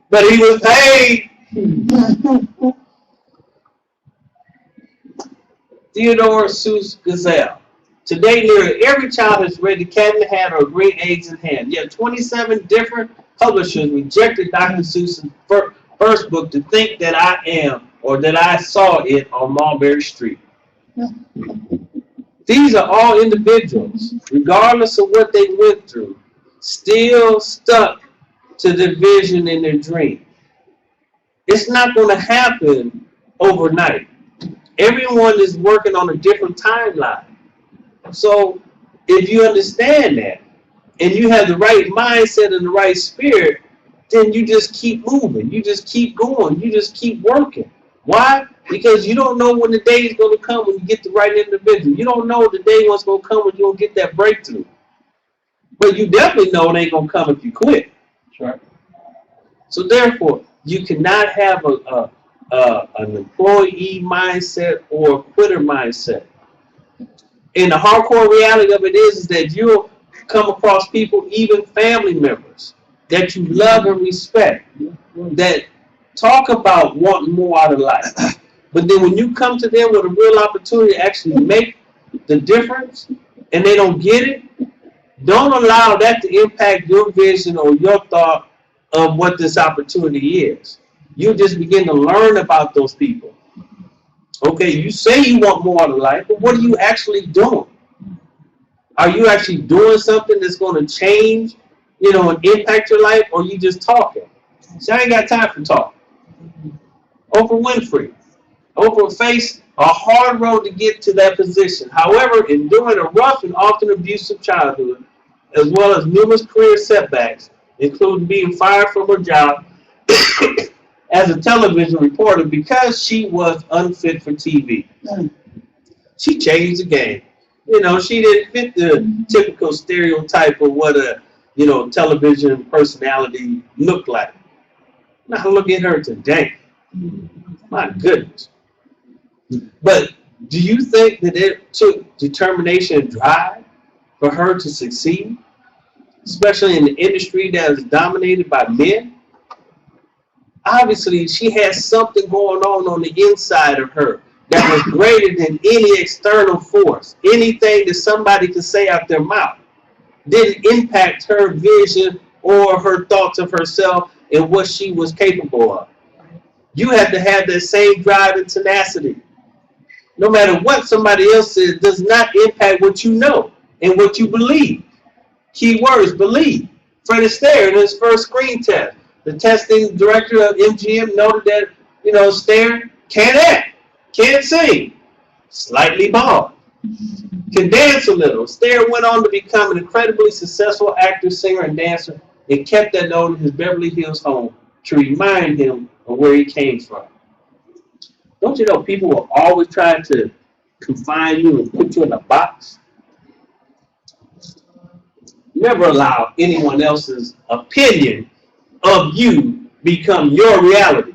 But he was paid. Theodore Seuss Geisel. Today, nearly every child has read The Cat in the Hat or Green Eggs in Hand. Yet 27 different publishers rejected Dr. Seuss's first book to think that I am or that I saw it on Mulberry Street. These are all individuals, regardless of what they went through, still stuck to their vision and their dream. It's not going to happen overnight. Everyone is working on a different timeline. So if you understand that and you have the right mindset and the right spirit, then you just keep moving. You just keep going. You just keep working. Why? Because you don't know when the day is going to come when you get the right individual. You don't know the day what's going to come when you don't get that breakthrough. But you definitely know it ain't going to come if you quit. Sure. So therefore, you cannot have an employee mindset or a quitter mindset. And the hardcore reality of it is that you'll come across people, even family members, that you love and respect, that talk about wanting more out of life. But then when you come to them with a real opportunity to actually make the difference and they don't get it, don't allow that to impact your vision or your thought of what this opportunity is. You just begin to learn about those people. Okay, you say you want more out of life, but what are you actually doing? Are you actually doing something that's going to change, and impact your life, or are you just talking? See, I ain't got time for talk. Oprah Winfrey. Oprah faced a hard road to get to that position. However, enduring a rough and often abusive childhood, as well as numerous career setbacks, including being fired from her job as a television reporter because she was unfit for TV. She changed the game. You know, she didn't fit the typical stereotype of what a, you know, television personality looked like. Now look at her today. My goodness. But do you think that it took determination and drive for her to succeed? Especially in the industry that is dominated by men? Obviously, she has something going on the inside of her that was greater than any external force. Anything that somebody could say out their mouth didn't impact her vision or her thoughts of herself and what she was capable of. You have to have that same drive and tenacity. No matter what somebody else says, does not impact what you know and what you believe. Key words, believe. Fred Astaire in his first screen test, the testing director of MGM noted that, you know, Astaire can't act, can't sing, slightly bald, can dance a little. Astaire went on to become an incredibly successful actor, singer, and dancer, and kept that note in his Beverly Hills home to remind him of where he came from. Don't you know people will always try to confine you and put you in a box? Never allow anyone else's opinion of you become your reality.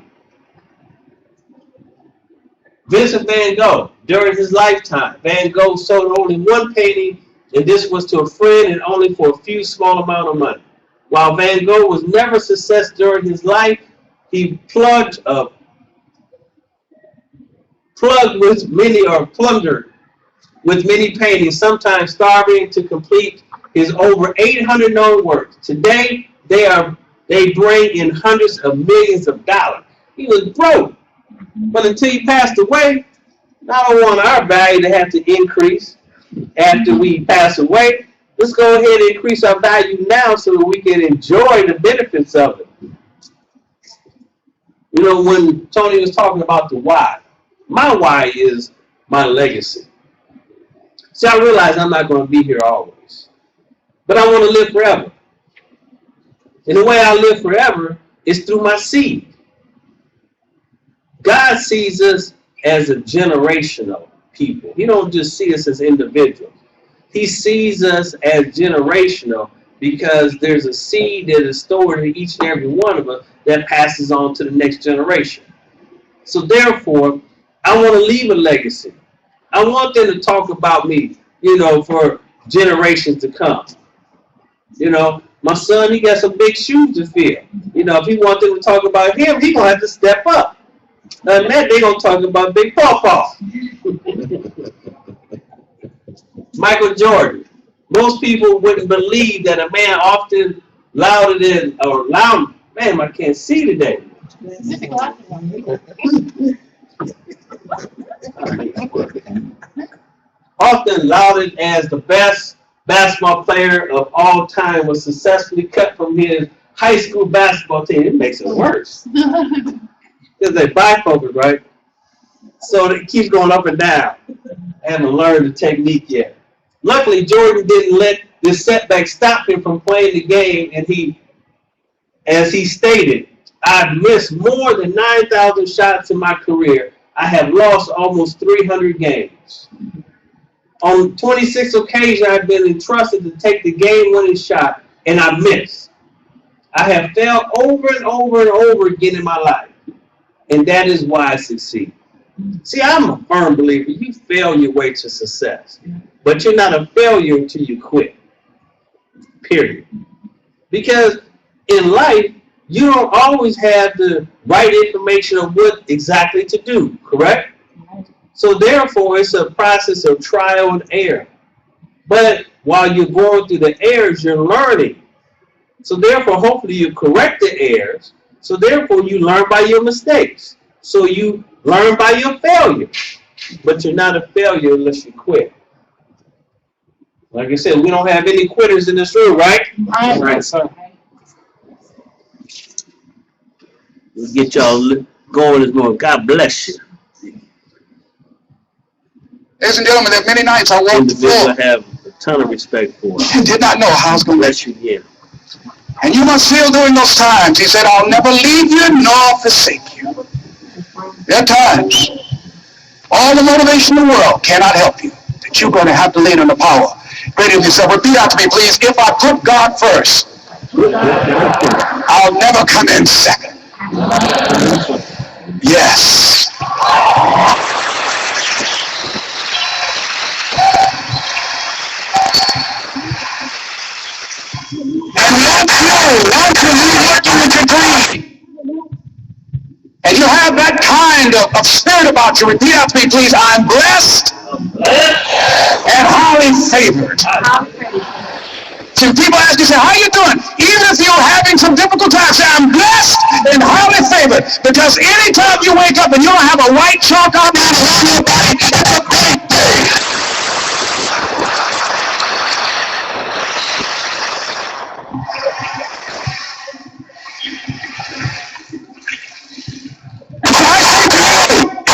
Vincent van Gogh, during his lifetime, Van Gogh sold only one painting, and this was to a friend and only for a few small amount of money. While Van Gogh was never a success during his life, he plundered with many paintings, sometimes starving to complete his over 800 known works. Today, they bring in hundreds of millions of dollars. He was broke, but until he passed away, I don't want our value to have to increase after we pass away. Let's go ahead and increase our value now so that we can enjoy the benefits of it. You know, when Tony was talking about the why, my why is my legacy. See, I realize I'm not going to be here always, but I want to live forever. And the way I live forever is through my seed. God sees us as a generational people. He don't just see us as individuals. He sees us as generational because there's a seed that is stored in each and every one of us that passes on to the next generation. So therefore, I want to leave a legacy. I want them to talk about me, you know, for generations to come. You know, my son, he got some big shoes to fill. You know, if he wants them to talk about him, he's going to have to step up. Other than that, they're going to talk about Big Pawpaw. Michael Jordan. Most people wouldn't believe that a man often man, I can't see today. Often lauded as the best basketball player of all time, was successfully cut from his high school basketball team. It makes it worse. Because they bifocus, right? So it keeps going up and down. I haven't learned the technique yet. Luckily, Jordan didn't let this setback stop him from playing the game, and as he stated, I've missed more than 9,000 shots in my career. I have lost almost 300 games. On 26 occasions, I've been entrusted to take the game-winning shot, and I missed. I have failed over and over and over again in my life, and that is why I succeed. See, I'm a firm believer. You fail your way to success, but you're not a failure until you quit, period. Because in life, you don't always have the right information of what exactly to do, correct? So therefore, it's a process of trial and error. But while you're going through the errors, you're learning. So therefore, hopefully you correct the errors. So therefore, you learn by your mistakes. So you learn by your failure. But you're not a failure unless you quit. Like I said, we don't have any quitters in this room, right? Right, sir. We'll get y'all going this morning. God bless you. Ladies and gentlemen, there are many nights I walked the floor. I have a ton of respect for. Did not know how I was going to bless you again. And you must feel during those times, he said, I'll never leave you nor forsake you. There are times, all the motivation in the world cannot help you, that you're going to have to lean on the power. Greater than yourself. Repeat after me, please. If I put God first, I'll never come in second. Yes. And once you working with your dream, and you have that kind of spirit about you, repeat after me, please. I'm blessed and highly favored. So people ask you, say, how you doing? Even if you're having some difficult times, say, I'm blessed and highly favored. Because anytime you wake up and you don't have a white chalk outline around your body, that's a great day.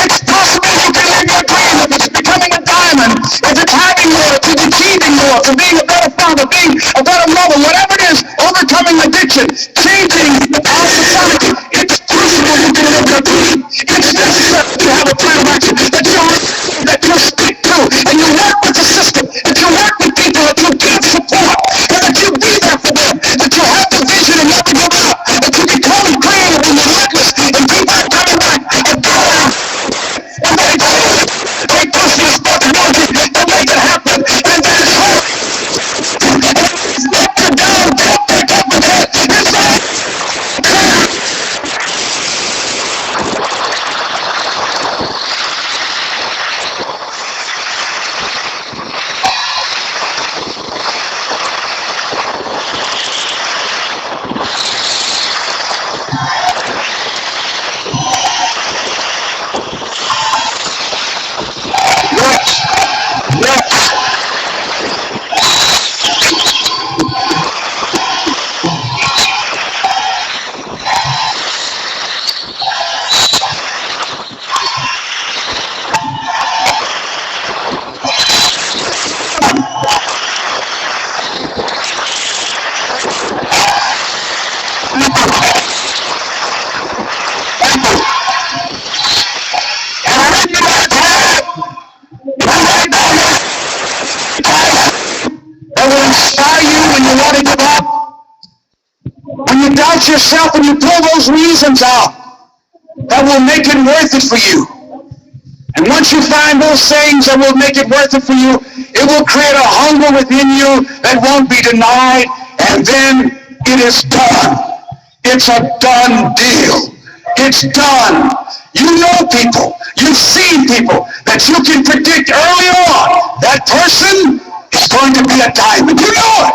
It's possible you can live your dream if it's becoming a diamond, if it's having more, if it's achieving more, if being a better father, being a better mother, whatever it is, overcoming addiction, changing our society. It's possible you can live your dream. It's necessary to have a plan of action that you stick to, and you work with the system, that you work with people, that you give support, and that you be there for them, that you have the vision and never give up, that you become creative and relentless, and keep on coming back, and take personal responsibility to make it happen, and then hope. Step you down, don't pick up the head. It's all. That will inspire you when you want to give up. When you doubt yourself and you pull those reasons out, that will make it worth it for you. And once you find those things that will make it worth it for you, it will create a hunger within you that won't be denied, and then it is done. It's a done deal. It's done. You know people, you've seen people that you can predict early on, that person is going to be a diamond. You know it.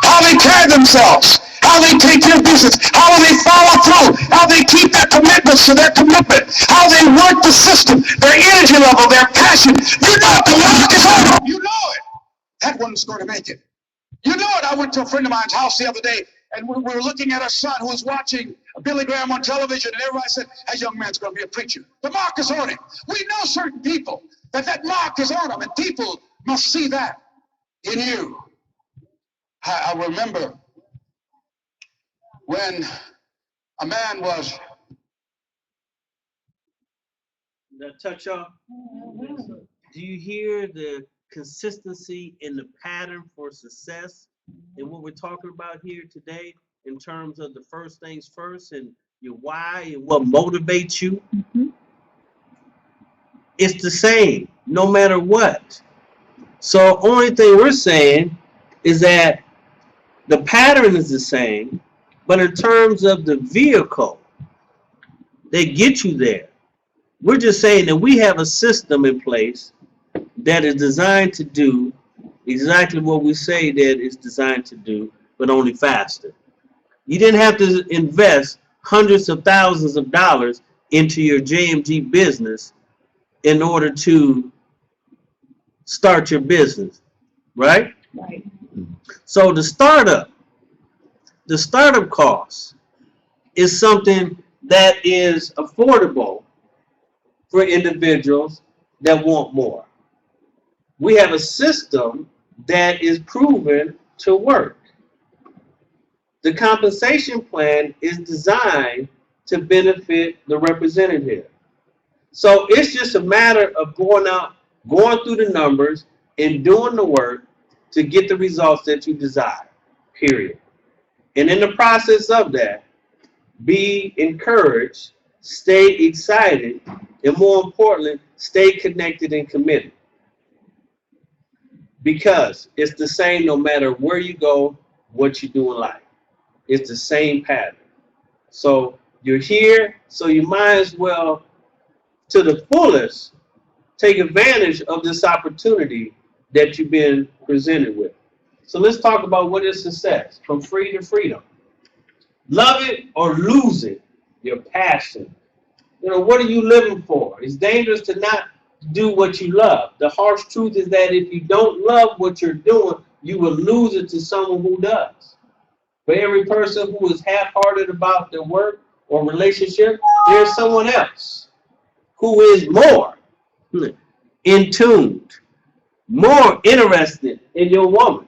How they carry themselves, how they take care of business, how they follow through, how they keep their commitments to their commitment, how they work the system, their energy level, their passion. You know it. The work is on them. You know it. That one's going to make it. You know it. I went to a friend of mine's house the other day, and we were looking at our son who was watching Billy Graham on television, and everybody said, that young man's going to be a preacher. The mark is on him. We know certain people that mark is on them, and people must see that in you. I remember when a man was... That touch off? Do you hear the consistency in the pattern for success and what we're talking about here today in terms of the first things first and your why and what motivates you? Mm-hmm. It's the same no matter what. So only thing we're saying is that the pattern is the same, but in terms of the vehicle that get you there, we're just saying that we have a system in place that is designed to do exactly what we say that it's designed to do, but only faster. You didn't have to invest hundreds of thousands of dollars into your JMG business in order to start your business, right? Right. So the startup cost is something that is affordable for individuals that want more. We have a system that is proven to work. The compensation plan is designed to benefit the representative. So it's just a matter of going out, going through the numbers, and doing the work to get the results that you desire, period. And in the process of that, be encouraged, stay excited, and more importantly, stay connected and committed. Because it's the same no matter where you go, what you do in life. It's the same pattern. So you're here, so you might as well, to the fullest, take advantage of this opportunity that you've been presented with. So let's talk about what is success, from free to freedom. Love it or lose it, your passion. You know, what are you living for? It's dangerous to not do what you love. The harsh truth is that if you don't love what you're doing, you will lose it to someone who does. For every person who is half-hearted about their work or relationship, there's someone else who is more in tune, more interested in your woman,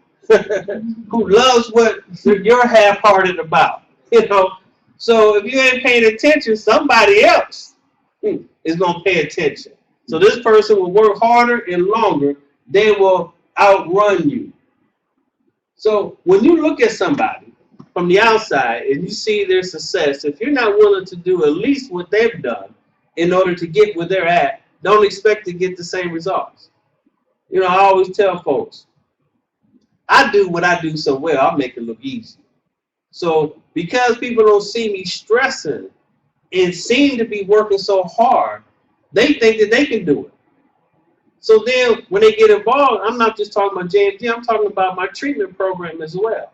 who loves what you're half-hearted about. You know, so if you ain't paying attention, somebody else is going to pay attention. So this person will work harder and longer. They will outrun you. So when you look at somebody from the outside and you see their success, if you're not willing to do at least what they've done in order to get where they're at, don't expect to get the same results. You know, I always tell folks, I do what I do so well, I'll make it look easy. So because people don't see me stressing and seem to be working so hard, they think that they can do it. So then when they get involved, I'm not just talking about JMG, I'm talking about my treatment program as well.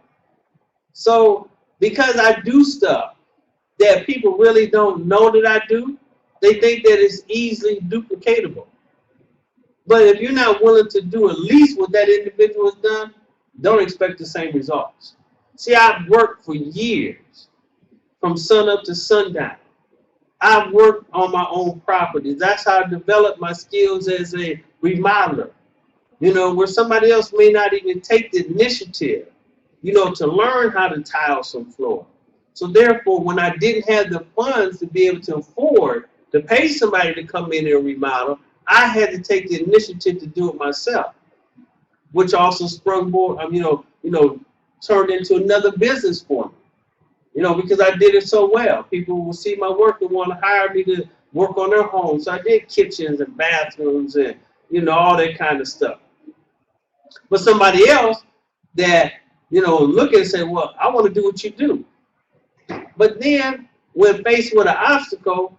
So because I do stuff that people really don't know that I do, they think that it's easily duplicatable. But if you're not willing to do at least what that individual has done, don't expect the same results. See, I've worked for years, from sun up to sundown. I've worked on my own properties. That's how I developed my skills as a remodeler. You know, where somebody else may not even take the initiative, you know, to learn how to tile some floor. So therefore, when I didn't have the funds to be able to afford to pay somebody to come in and remodel, I had to take the initiative to do it myself, which also turned into another business for me. You know, because I did it so well. People will see my work and want to hire me to work on their homes. So I did kitchens and bathrooms and, you know, all that kind of stuff. But somebody else that, you know, look and say, well, I want to do what you do. But then when faced with an obstacle,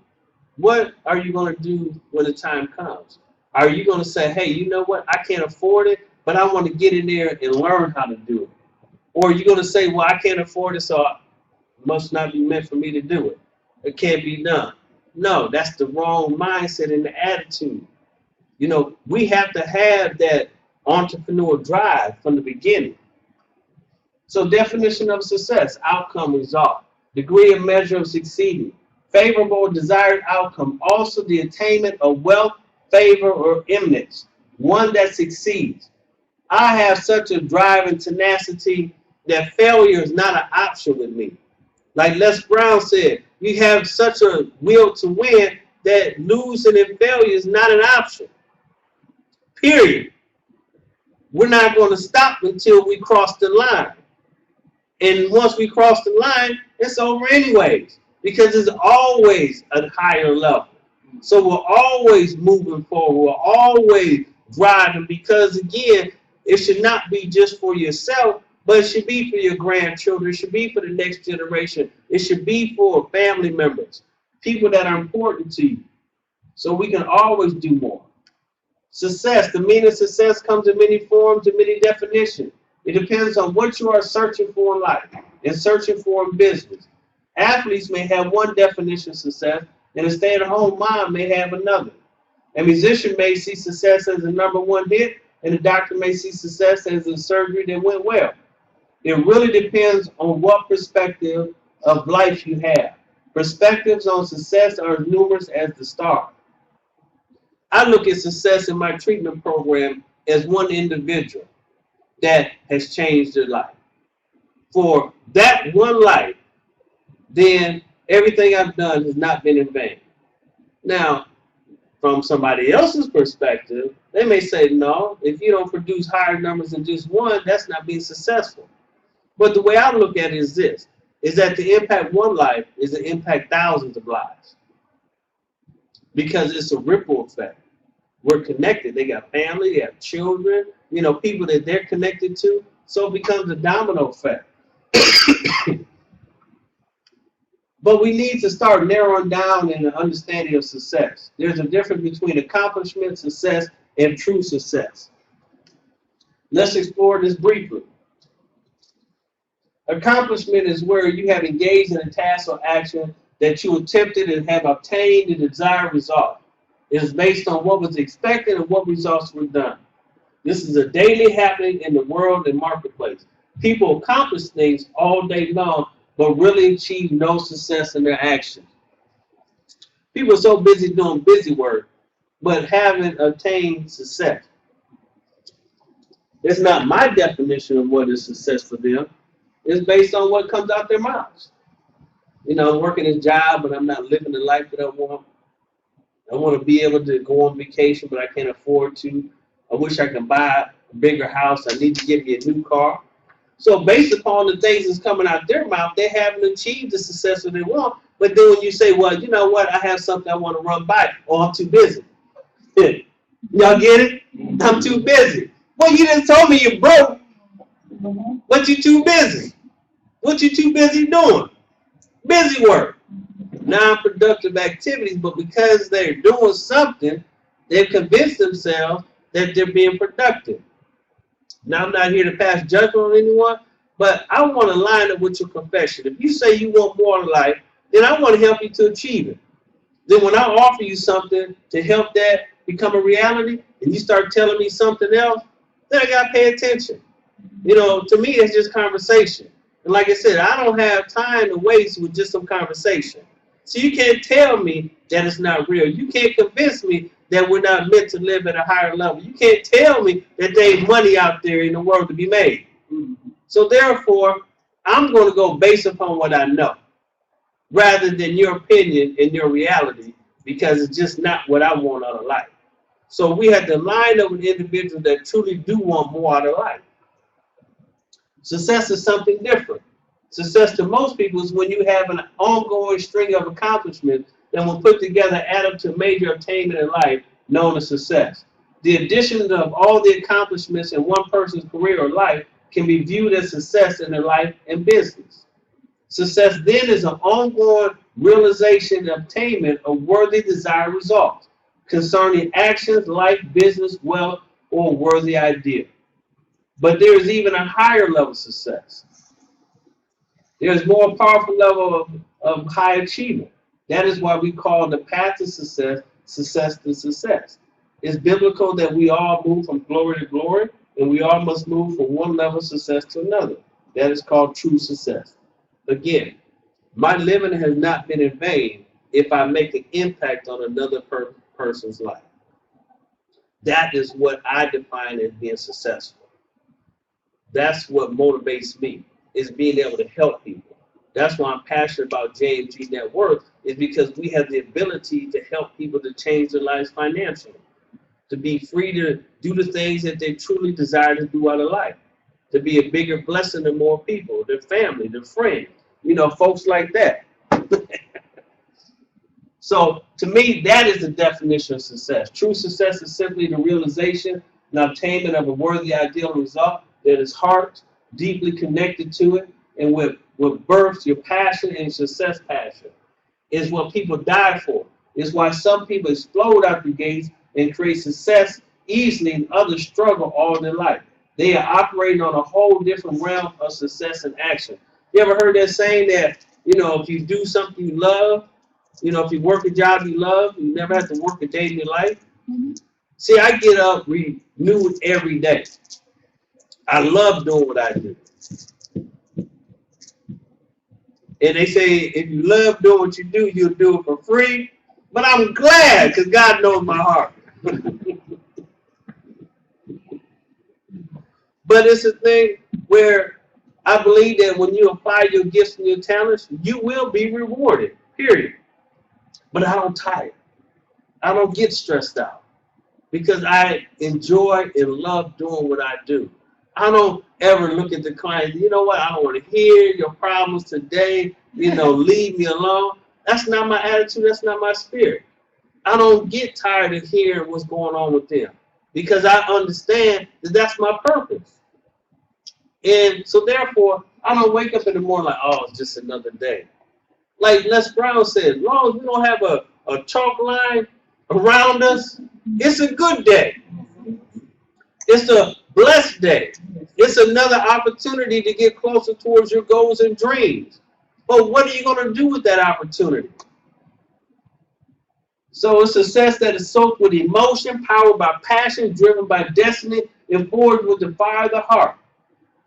what are you going to do when the time comes? Are you going to say, hey, you know what, I can't afford it, but I want to get in there and learn how to do it? Or are you going to say, well, I can't afford it, so it must not be meant for me to do it. It can't be done. No, that's the wrong mindset and the attitude. You know, we have to have that entrepreneur drive from the beginning. So definition of success, outcome, result, degree and measure of succeeding, favorable desired outcome, also the attainment of wealth, favor, or eminence, one that succeeds. I have such a drive and tenacity that failure is not an option with me. Like Les Brown said, we have such a will to win that losing and failure is not an option. Period. We're not going to stop until we cross the line. And once we cross the line, it's over anyways, because it's always a higher level. So we're always moving forward. We're always driving, because, again, it should not be just for yourself, but it should be for your grandchildren. It should be for the next generation. It should be for family members, people that are important to you. So we can always do more. Success, the meaning of success comes in many forms and many definitions. It depends on what you are searching for in life and searching for in business. Athletes may have one definition of success, and a stay-at-home mom may have another. A musician may see success as a #1 hit, and a doctor may see success as a surgery that went well. It really depends on what perspective of life you have. Perspectives on success are as numerous as the stars. I look at success in my treatment program as one individual that has changed their life. for that one life, then everything I've done has not been in vain. Now, from somebody else's perspective, they may say, no, if you don't produce higher numbers than just one, that's not being successful. But the way I look at it is this, is that to impact one life is to impact thousands of lives. Because it's a ripple effect. We're connected. They got family, they have children, people that they're connected to. So it becomes a domino effect. But we need to start narrowing down in the understanding of success. There's a difference between accomplishment, success, and true success. Let's explore this briefly. Accomplishment is where you have engaged in a task or action that you attempted and have obtained the desired result. It is based on what was expected and what results were done. This is a daily happening in the world and marketplace. People accomplish things all day long, but really achieve no success in their actions. People are so busy doing busy work, but haven't attained success. It's not my definition of what is success for them. It's based on what comes out their mouths. I'm working a job, but I'm not living the life that I want. I want to be able to go on vacation, but I can't afford to. I wish I could buy a bigger house. I need to get me a new car. So based upon the things that's coming out their mouth, they haven't achieved the success that they want. But then when you say, well, you know what, I have something I want to run by, or I'm too busy. Y'all get it? I'm too busy. Well, you just told me you're broke, but you're too busy. What you too busy doing? Busy work. Non-productive activities, but because they're doing something, they've convinced themselves that they're being productive. Now, I'm not here to pass judgment on anyone, but I want to line up with your profession. If you say you want more in life, then I want to help you to achieve it. Then when I offer you something to help that become a reality, and you start telling me something else, then I got to pay attention. To me, it's just conversation. And like I said, I don't have time to waste with just some conversation. So you can't tell me that it's not real. You can't convince me that we're not meant to live at a higher level. You can't tell me that there's money out there in the world to be made. So therefore, I'm going to go based upon what I know, rather than your opinion and your reality, because it's just not what I want out of life. So we have to line up with individuals that truly do want more out of life. Success is something different. Success to most people is when you have an ongoing string of accomplishments that will put together add up to major attainment in life, known as success. The addition of all the accomplishments in one person's career or life can be viewed as success in their life and business. Success then is an ongoing realization and attainment of worthy desired results concerning actions, life, business, wealth, or worthy idea. But there is even a higher level of success. There is more powerful level of high achievement. That is why we call the path to success, success to success. It's biblical that we all move from glory to glory, and we all must move from one level of success to another. That is called true success. Again, my living has not been in vain if I make an impact on another person's life. That is what I define as being successful. That's what motivates me, is being able to help people. That's why I'm passionate about JMG Network, is because we have the ability to help people to change their lives financially, to be free to do the things that they truly desire to do out of life, to be a bigger blessing to more people, their family, their friends, folks like that. So to me, that is the definition of success. True success is simply the realization and obtainment of a worthy ideal result that is heart deeply connected to it, and with births your passion and success passion. Is what people die for. It's why some people explode out the gates and create success easily, and others struggle all their life. They are operating on a whole different realm of success and action. You ever heard that saying that, if you do something you love, if you work a job you love, you never have to work a day in your life? Mm-hmm. See, I get up renewed every day. I love doing what I do. And they say, if you love doing what you do, you'll do it for free. But I'm glad, because God knows my heart. But it's a thing where I believe that when you apply your gifts and your talents, you will be rewarded, period. But I don't tire. I don't get stressed out because I enjoy and love doing what I do. I don't ever look at the client, you know what, I don't want to hear your problems today, leave me alone. That's not my attitude. That's not my spirit. I don't get tired of hearing what's going on with them because I understand that that's my purpose. And so therefore, I don't wake up in the morning like, oh, it's just another day. Like Les Brown said, as long as we don't have a chalk line around us, it's a good day. It's a blessed day. It's another opportunity to get closer towards your goals and dreams. But what are you going to do with that opportunity? So a success that is soaked with emotion, powered by passion, driven by destiny, and forged with the fire of the heart.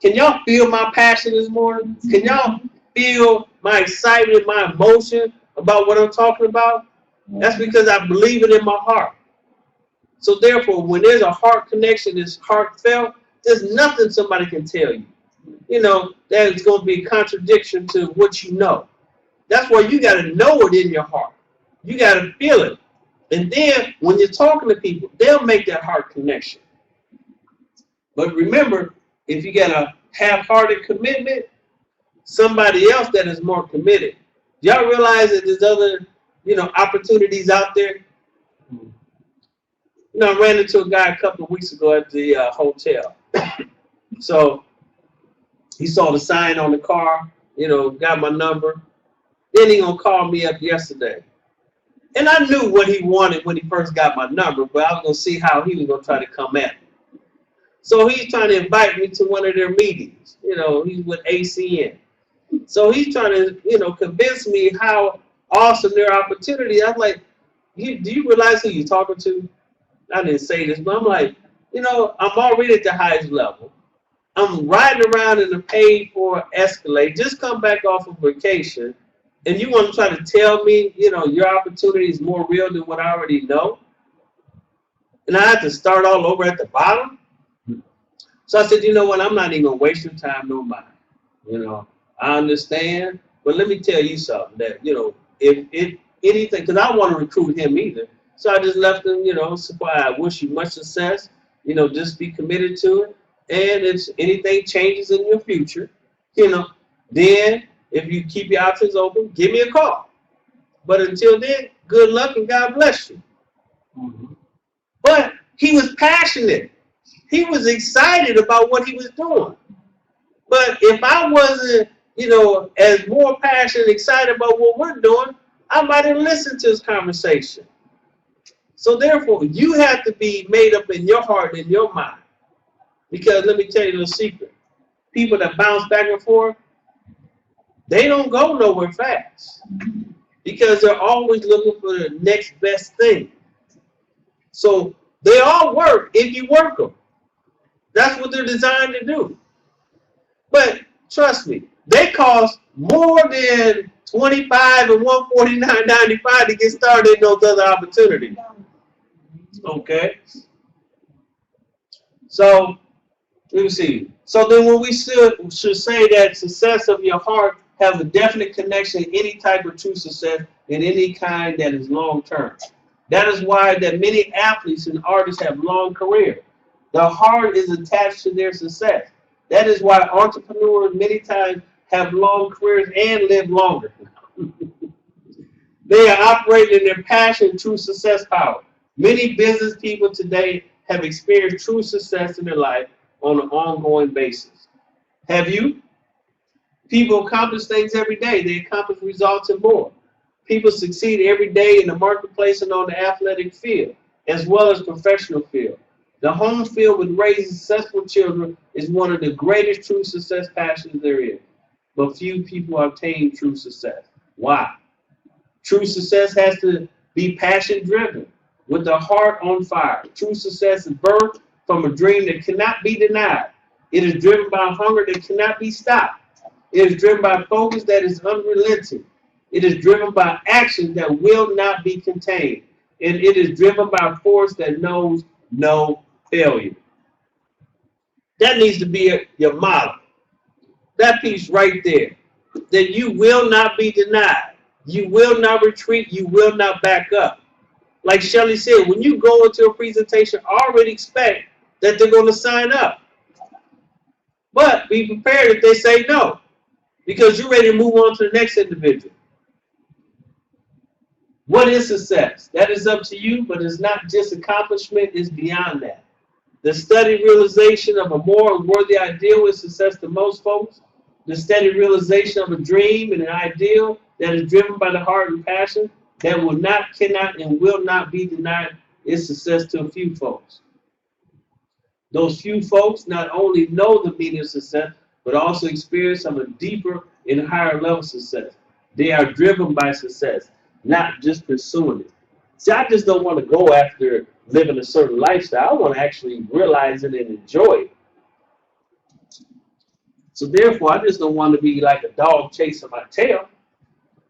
Can y'all feel my passion this morning? Can y'all feel my excitement, my emotion about what I'm talking about? That's because I believe it in my heart. So therefore, when there's a heart connection, it's heartfelt, there's nothing somebody can tell you, that is going to be a contradiction to what you know. That's why you got to know it in your heart. You got to feel it. And then when you're talking to people, they'll make that heart connection. But remember, if you got a half-hearted commitment, somebody else that is more committed. Y'all realize that there's other, opportunities out there? I ran into a guy a couple of weeks ago at the hotel. So he saw the sign on the car, got my number. Then he gonna call me up yesterday. And I knew what he wanted when he first got my number, but I was gonna see how he was gonna try to come at me. So he's trying to invite me to one of their meetings. He's with ACN. So he's trying to, convince me how awesome their opportunity. I'm like, do you realize who you're talking to? I didn't say this, but I'm like, I'm already at the highest level. I'm riding around in a paid-for Escalade, just come back off of vacation, and you want to try to tell me, your opportunity is more real than what I already know? And I have to start all over at the bottom? So I said, you know what, I'm not even going to waste your time no more. I understand, but let me tell you something that, if anything, because I don't want to recruit him either. So I just left him, so I wish you much success, just be committed to it. And if anything changes in your future, then if you keep your options open, give me a call. But until then, good luck and God bless you. Mm-hmm. But he was passionate. He was excited about what he was doing. But if I wasn't, as more passionate, excited about what we're doing, I might have listened to his conversation. So therefore, you have to be made up in your heart and in your mind. Because let me tell you a secret. People that bounce back and forth, they don't go nowhere fast. Because they're always looking for the next best thing. So they all work if you work them. That's what they're designed to do. But trust me, they cost more than $25 and $149.95 to get started in those other opportunities. Okay. So let me see. So then when we should say that success of your heart have a definite connection to any type of true success in any kind that is long term. That is why that many athletes and artists have long careers. The heart is attached to their success. That is why entrepreneurs many times have long careers and live longer. They are operating in their passion, true success power. Many business people today have experienced true success in their life on an ongoing basis. Have you? People accomplish things every day. They accomplish results and more. People succeed every day in the marketplace and on the athletic field, as well as professional field. The home field with raising successful children is one of the greatest true success passions there is. But few people obtain true success. Why? True success has to be passion-driven, with the heart on fire. True success is birthed from a dream that cannot be denied. It is driven by a hunger that cannot be stopped. It is driven by focus that is unrelenting. It is driven by action that will not be contained. And it is driven by a force that knows no failure. That needs to be your model. That piece right there. That you will not be denied. You will not retreat. You will not back up. Like Shelly said, when you go into a presentation, already expect that they're going to sign up. But be prepared if they say no, because you're ready to move on to the next individual. What is success? That is up to you, but it's not just accomplishment, it's beyond that. The steady realization of a moral and worthy ideal is success to most folks. The steady realization of a dream and an ideal that is driven by the heart and passion that will not, cannot, and will not be denied is success to a few folks. Those few folks not only know the meaning of success, but also experience some of deeper and higher level success. They are driven by success, not just pursuing it. See, I just don't want to go after living a certain lifestyle. I want to actually realize it and enjoy it. So therefore, I just don't want to be like a dog chasing my tail.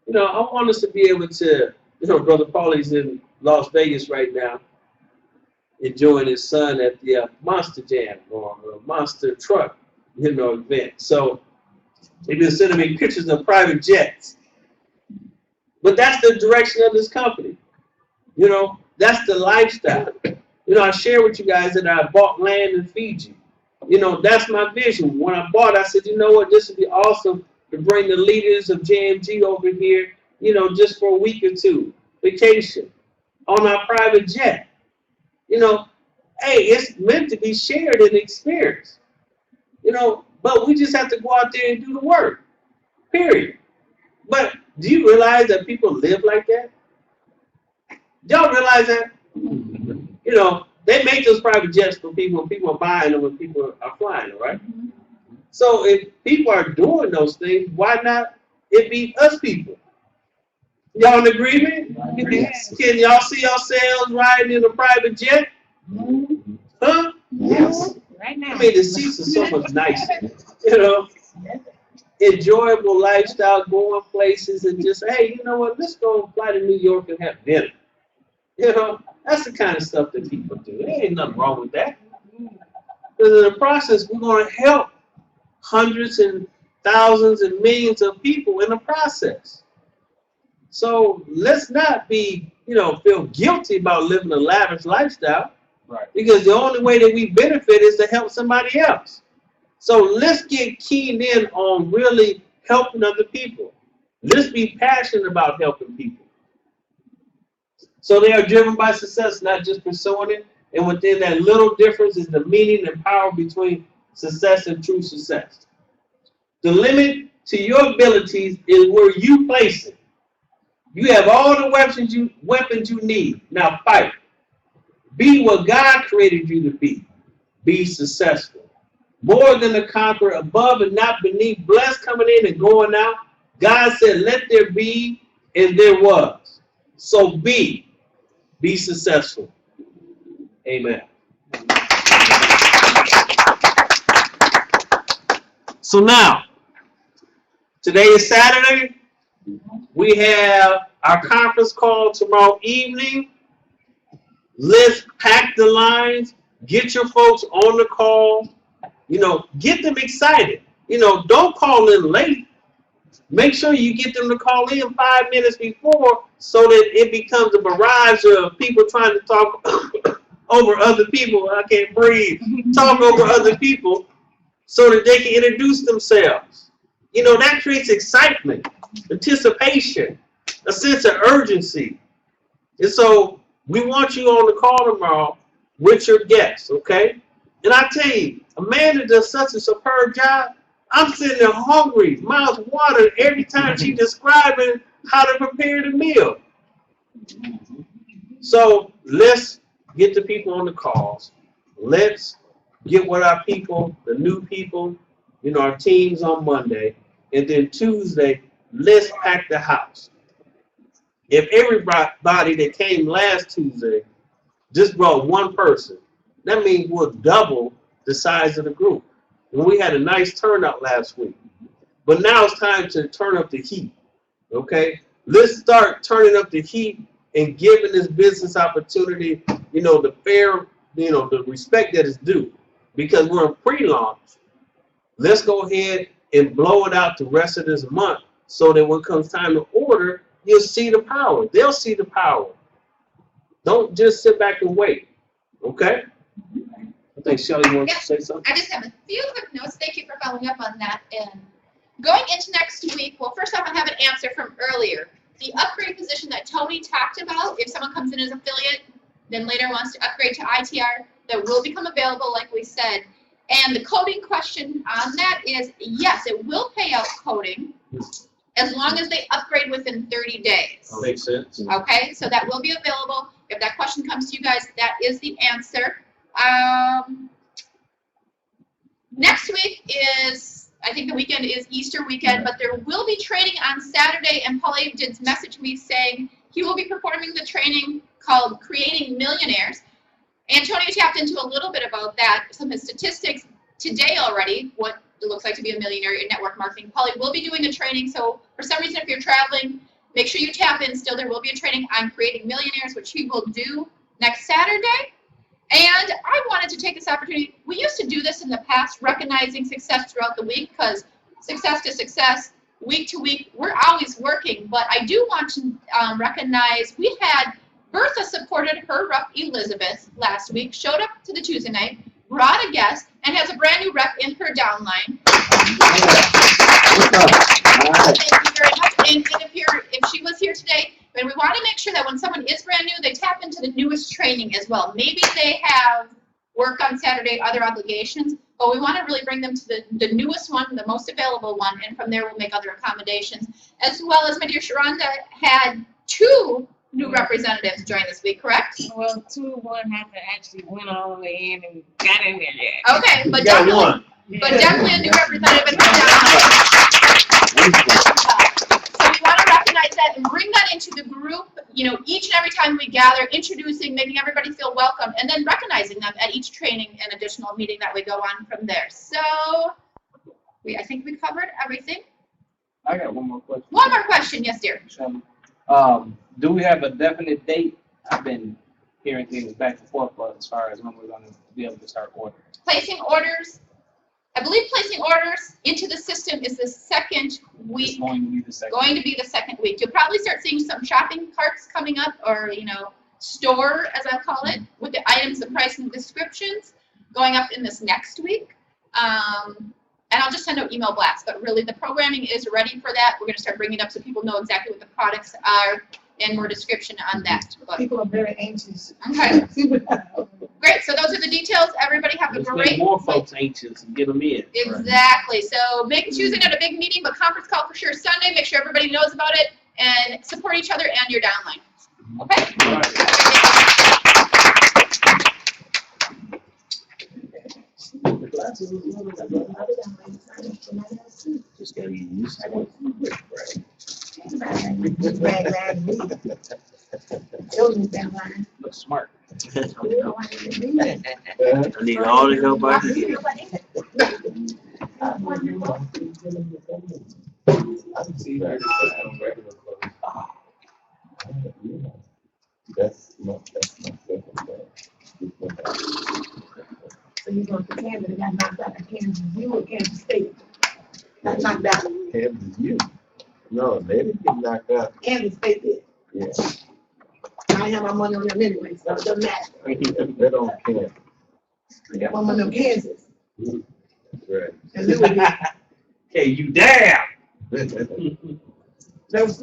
You know, I want us to be able to, you know, Brother Paulie's in Las Vegas right now, enjoying his son at the Monster Jam or Monster Truck, you know, event. So they've been sending me pictures of private jets. But that's the direction of this company. You know, that's the lifestyle. You know, I share with you guys that I bought land in Fiji. You know, that's my vision. When I bought, I said, you know what, this would be awesome to bring the leaders of JMG over here, you know, just for a week or two, vacation, on our private jet. You know, hey, it's meant to be shared and experienced. You know, but we just have to go out there and do the work, period. But do you realize that people live like that? Y'all realize that? You know, they make those private jets for people, and people are buying them when people are flying them, right? So if people are doing those things, why not it be us people? Y'all in agreement? Yes. Can y'all see yourselves riding in a private jet? Huh? Yes. Right now. I mean, the seats are so much nicer, you know? Enjoyable lifestyle, going places and just, hey, you know what, let's go fly to New York and have dinner. You know, that's the kind of stuff that people do. There ain't nothing wrong with that. Because in the process, we're going to help hundreds and thousands and millions of people in the process. So let's not be, you know, feel guilty about living a lavish lifestyle. Right. Because the only way that we benefit is to help somebody else. So let's get keyed in on really helping other people. Let's be passionate about helping people. So they are driven by success, not just pursuing it. And within that little difference is the meaning and power between success and true success. The limit to your abilities is where you place it. You have all the weapons you need. Now fight. Be what God created you to be. Be successful. More than a conqueror, above and not beneath, blessed coming in and going out. God said, let there be, and there was. So be successful. Amen. So now, today is Saturday. We have our conference call tomorrow evening. Let's pack the lines. Get your folks on the call. You know, get them excited. You know, don't call in late. Make sure you get them to call in 5 minutes before so that it becomes a barrage of people trying to talk over other people. I can't breathe. Talk over other people so that they can introduce themselves. You know, that creates excitement, anticipation, a sense of urgency. And so we want you on the call tomorrow with your guests, okay? And I tell you, Amanda does such a superb job. I'm sitting there hungry, mouth watered every time she's describing how to prepare the meal. So let's get the people on the calls. Let's get with our people, the new people, you know, our teams on Monday. And then Tuesday, let's pack the house. If everybody that came last Tuesday just brought one person, that means we'll double the size of the group. And we had a nice turnout last week. But now it's time to turn up the heat, okay? Let's start turning up the heat and giving this business opportunity, you know, the fair, you know, the respect that is due. Because we're in pre-launch. Let's go ahead and blow it out the rest of this month so that when it comes time to order, you'll see the power. They'll see the power. Don't just sit back and wait. Okay? I think Shelly wants to say something. I just have a few quick notes. Thank you for following up on that. And going into next week, well, first off, I have an answer from earlier. The upgrade position that Tony talked about, if someone comes in as affiliate, then later wants to upgrade to ITR, that will become available, like we said. And the coding question on that is, yes, it will pay out coding as long as they upgrade within 30 days. Makes sense. Okay, so that will be available. If that question comes to you guys, that is the answer. Next week is, I think the weekend is Easter weekend, but there will be training on Saturday, and Paulie did message me saying he will be performing the training called Creating Millionaires. Antonio tapped into a little bit about that, some of his statistics today already, what it looks like to be a millionaire in network marketing. Paulie will be doing a training, so for some reason, if you're traveling, make sure you tap in. Still, there will be a training on Creating Millionaires, which he will do next Saturday. And I wanted to take this opportunity. We used to do this in the past, recognizing success throughout the week, because success to success, week to week, we're always working. But I do want to recognize we had Bertha supported her rep Elizabeth last week, showed up to the Tuesday night, brought a guest, and has a brand new rep in her downline. Thank you very much. And if she was here today, but we want to make sure that when someone is brand new, they tap into the newest training as well. Maybe they have work on Saturday, other obligations, but we want to really bring them to the newest one, the most available one, and from there we'll make other accommodations. As well as my dear Sharonda had 2 new representatives join this week, correct? Well, 1 hasn't actually went all the way in and got in there yet. Okay, but got definitely, one. but definitely a new representative in her downline. So we want to recognize that and bring that into the group, you know, each and every time we gather, introducing, making everybody feel welcome, and then recognizing them at each training and additional meeting that we go on from there. So I think we covered everything. I got one more question. One more question, yes, dear. Shelly. Do we have a definite date? I've been hearing things back and forth, but as far as when we're going to be able to start ordering. Placing orders, I believe placing orders into the system is the second It's week. going to be the second. Going to be the second week. You'll probably start seeing some shopping carts coming up, or, you know, store, as I call it, with the items, the price, and descriptions going up in this next week. And I'll just send out email blasts, but really the programming is ready for that. We're going to start bringing it up so people know exactly what the products are and more description on that. But, People are very anxious. okay, great. So those are the details. Everybody have a Let's great make more folks anxious and get them in. Exactly. So make Tuesday not a big meeting, but conference call for sure Sunday. Make sure everybody knows about it and support each other and your downline. Okay? Just gotta be used to it. Look smart. I need all the help I can get. See, I just put on regular clothes. That's my So you're going to Kansas, and got knocked out of Kansas U or Kansas State. Got knocked out. Kansas U. No, they didn't get knocked out. Kansas State did. Yeah. I have my money on them anyway, so it doesn't matter. They don't care. I got my money on Kansas. Right. And Louisville. Okay, you damn. That was